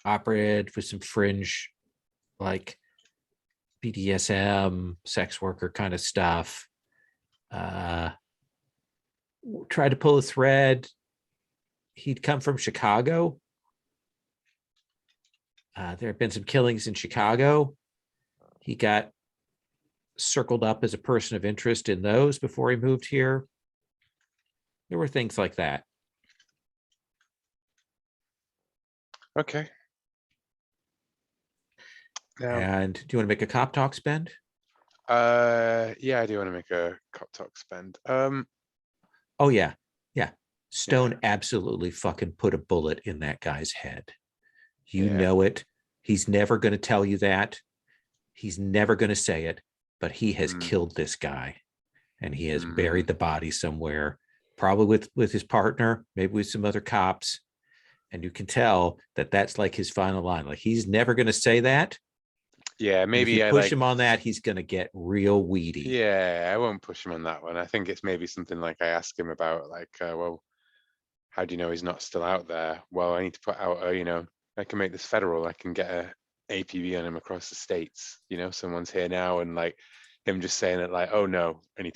operated with some fringe, like BDSM, sex worker kind of stuff. Tried to pull a thread. He'd come from Chicago. There had been some killings in Chicago. He got circled up as a person of interest in those before he moved here. There were things like that. Okay. Now, And do you want to make a cop talk spend? yeah, I do want to make a cop talk spend. Oh yeah. Stone absolutely fucking put a bullet in that guy's head. You know it. He's never going to tell you that. He's never going to say it, but he has killed this guy, and he has buried the body somewhere, probably with his partner, maybe with some other cops. And you can tell that that's like his final line. Like, he's never going to say that. Yeah, maybe if you push him on that, he's going to get real weedy. Yeah, I won't push him on that one. I think it's maybe something like I ask him about, like, well, how do you know he's not still out there? Well, I need to put out I can make this federal. I can get a APB on him across the states. Someone's here now, and like him just saying it, like, oh no, and he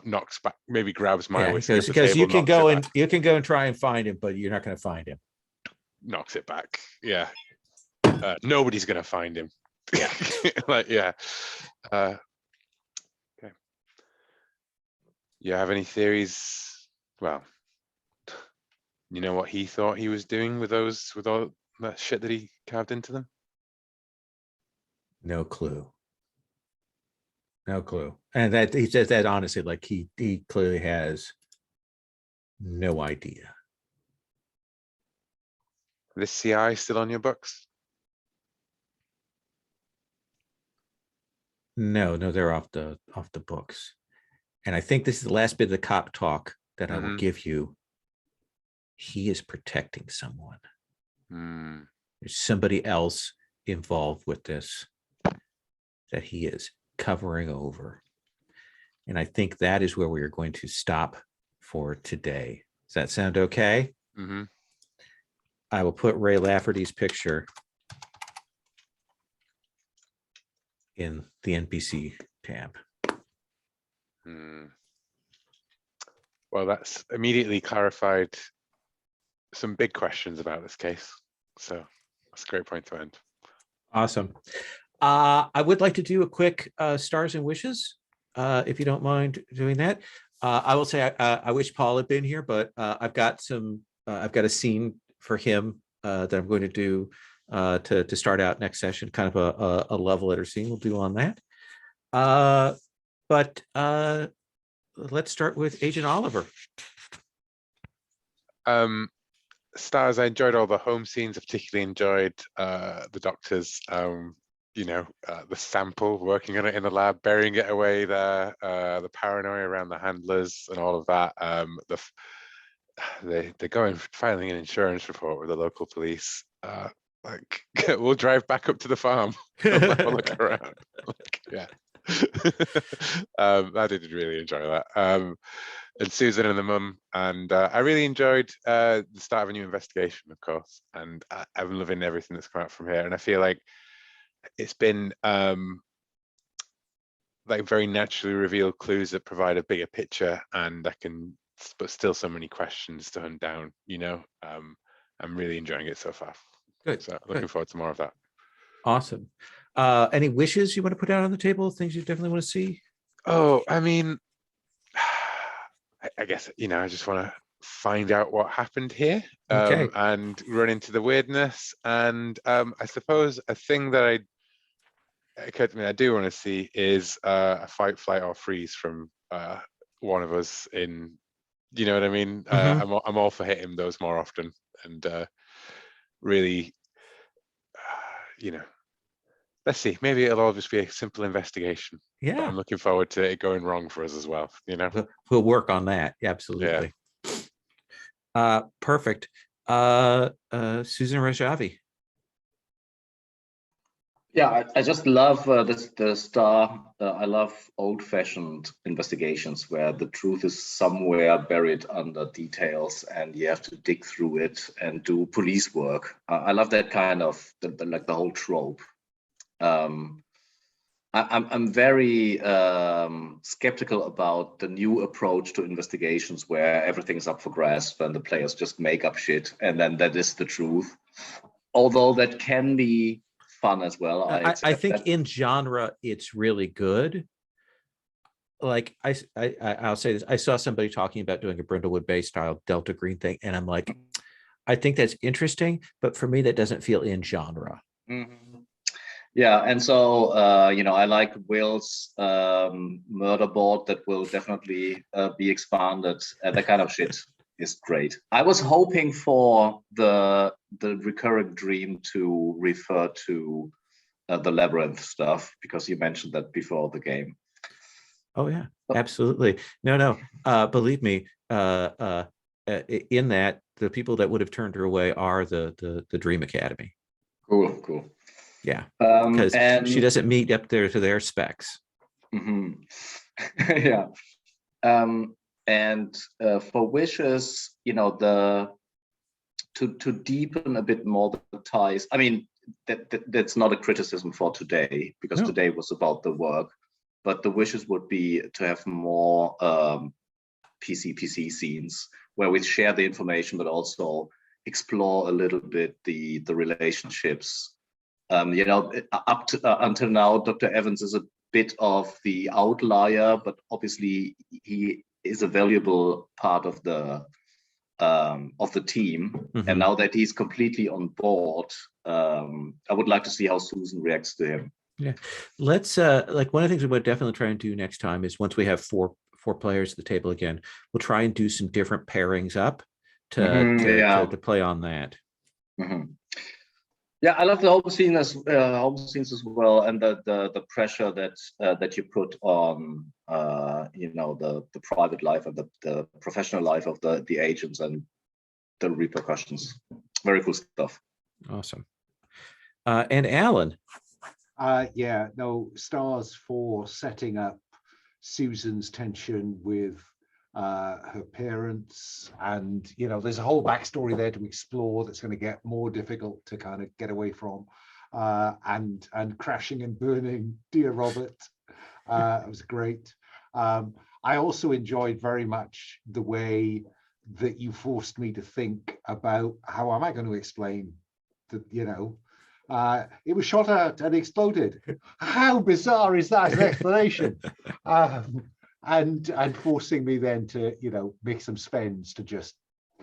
knocks back, maybe grabs my whiskey off the because table, you can go and try and find him, but you're not going to find him. Knocks it back. Yeah, nobody's going to find him. Yeah. Like, yeah. Okay. You have any theories? Well, you know what he thought he was doing with all that shit that he carved into them? No clue. And that he says that honestly, like he clearly has no idea. This CI still on your books? No, they're off the books. And I think this is the last bit of the cop talk that I will give you. He is protecting someone. There's somebody else involved with this that he is covering over. And I think that is where we are going to stop for today. Does that sound okay? I will put Ray Lafferty's picture in the NPC tab. Well, that's immediately clarified some big questions about this case. So that's a great point to end. Awesome. I would like to do a quick stars and wishes, if you don't mind doing that. I will say I wish Paul had been here, but I've got a scene for him that I'm going to do to start out next session, kind of a level letter scene we'll do on that. But let's start with Agent Oliver. Stars, I enjoyed all the home scenes. I particularly enjoyed the doctors, the sample, working on it in the lab, burying it away there, the paranoia around the handlers and all of that. They're going filing an insurance report with the local police. Like, we'll drive back up to the farm and have a look around. Like, yeah. I did really enjoy that. And Susan and the mum, and I really enjoyed the start of a new investigation, of course, and I'm loving everything that's come out from here. And I feel like it's been like very naturally revealed clues that provide a bigger picture, and but still so many questions to hunt down. I'm really enjoying it so far. Good. So looking forward to more of that. Awesome. Any wishes you want to put out on the table? Things you definitely want to see? Oh, I mean, I guess, I just want to find out what happened here, Okay. and run into the weirdness. And I suppose a thing that occurred to me I do want to see is a fight, flight, or freeze from one of us in, you know what I mean? I'm all for hitting those more often, and really, let's see, maybe it'll all just be a simple investigation. Yeah. But I'm looking forward to it going wrong for us as well, We'll work on that. Absolutely. Yeah. Perfect. Susan Rajavi. Yeah, I just love the star. I love old-fashioned investigations where the truth is somewhere buried under details, and you have to dig through it and do police work. I love that kind of like the whole trope. I'm very skeptical about the new approach to investigations where everything's up for grasp and the players just make up shit and then that is the truth. Although that can be fun as well. I think in genre it's really good. Like I'll say this. I saw somebody talking about doing a Brindlewood Bay style Delta Green thing, and I'm like, I think that's interesting, but for me that doesn't feel in genre. Mm-hmm. Yeah, and so I like Will's murder board that will definitely be expanded. That kind of shit is great. I was hoping for the recurring dream to refer to the labyrinth stuff because you mentioned that before the game. Oh yeah, absolutely. No. Believe me, in that the people that would have turned her away are the Dream Academy. Cool. Yeah, because she doesn't meet up there to their specs. Mm-hmm. Yeah. And for wishes, to deepen a bit more the ties. I mean, that's not a criticism for today because today was about the work, but the wishes would be to have more PC scenes where we share the information, but also explore a little bit the relationships. Up to until now, Dr. Evans is a bit of the outlier, but obviously he is a valuable part of the team. Mm-hmm. And now that he's completely on board, I would like to see how Susan reacts to him. Yeah, let's like one of the things we would definitely try and do next time is once we have four players at the table again, we'll try and do some different pairings up to play on that. Mm-hmm. Yeah, I love the home scenes as well, and the pressure that you put on the private life and the professional life of the agents and the repercussions. Very cool stuff. Awesome. And Alan. Stars for setting up Susan's tension with her parents, and there's a whole backstory there to explore that's going to get more difficult to kind of get away from, and crashing and burning Dear Robert. It was great. I also enjoyed very much the way that you forced me to think about how am I going to explain that it was shot at and exploded. How bizarre is that as an explanation? And forcing me then to make some spends to just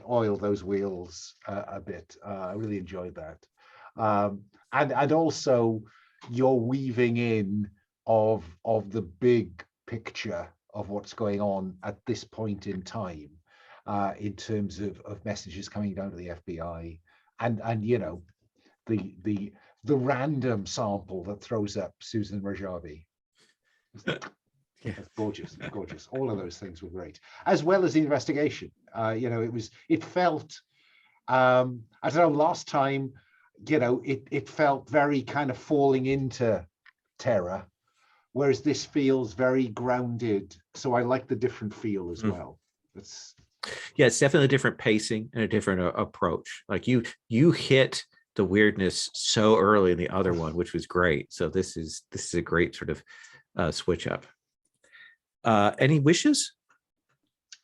oil those wheels a bit. I really enjoyed that, and also your weaving in of the big picture of what's going on at this point in time, in terms of messages coming down to the FBI, and the random sample that throws up Susan Rajavi. That's gorgeous. All of those things were great, as well as the investigation. It felt, I don't know, last time, it felt very kind of falling into terror, whereas this feels very grounded. So I like the different feel as well. It's definitely a different pacing and a different approach. Like you hit the weirdness so early in the other one, which was great. So this is a great sort of switch up. Any wishes?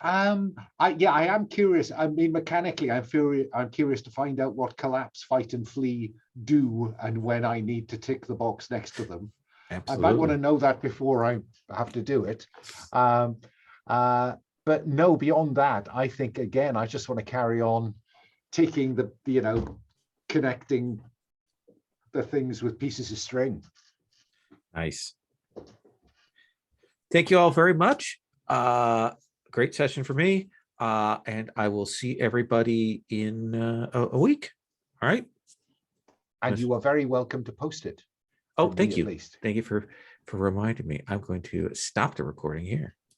I am curious. I mean, mechanically, I'm curious to find out what collapse, fight, and flee do, and when I need to tick the box next to them. Absolutely. I might want to know that before I have to do it. But no, beyond that, I think again, I just want to carry on ticking connecting the things with pieces of string. Nice. Thank you all very much. Great session for me. And I will see everybody in a week. All right. And you are very welcome to post it. Oh, thank you. At least. Thank you for reminding me. I'm going to stop the recording here.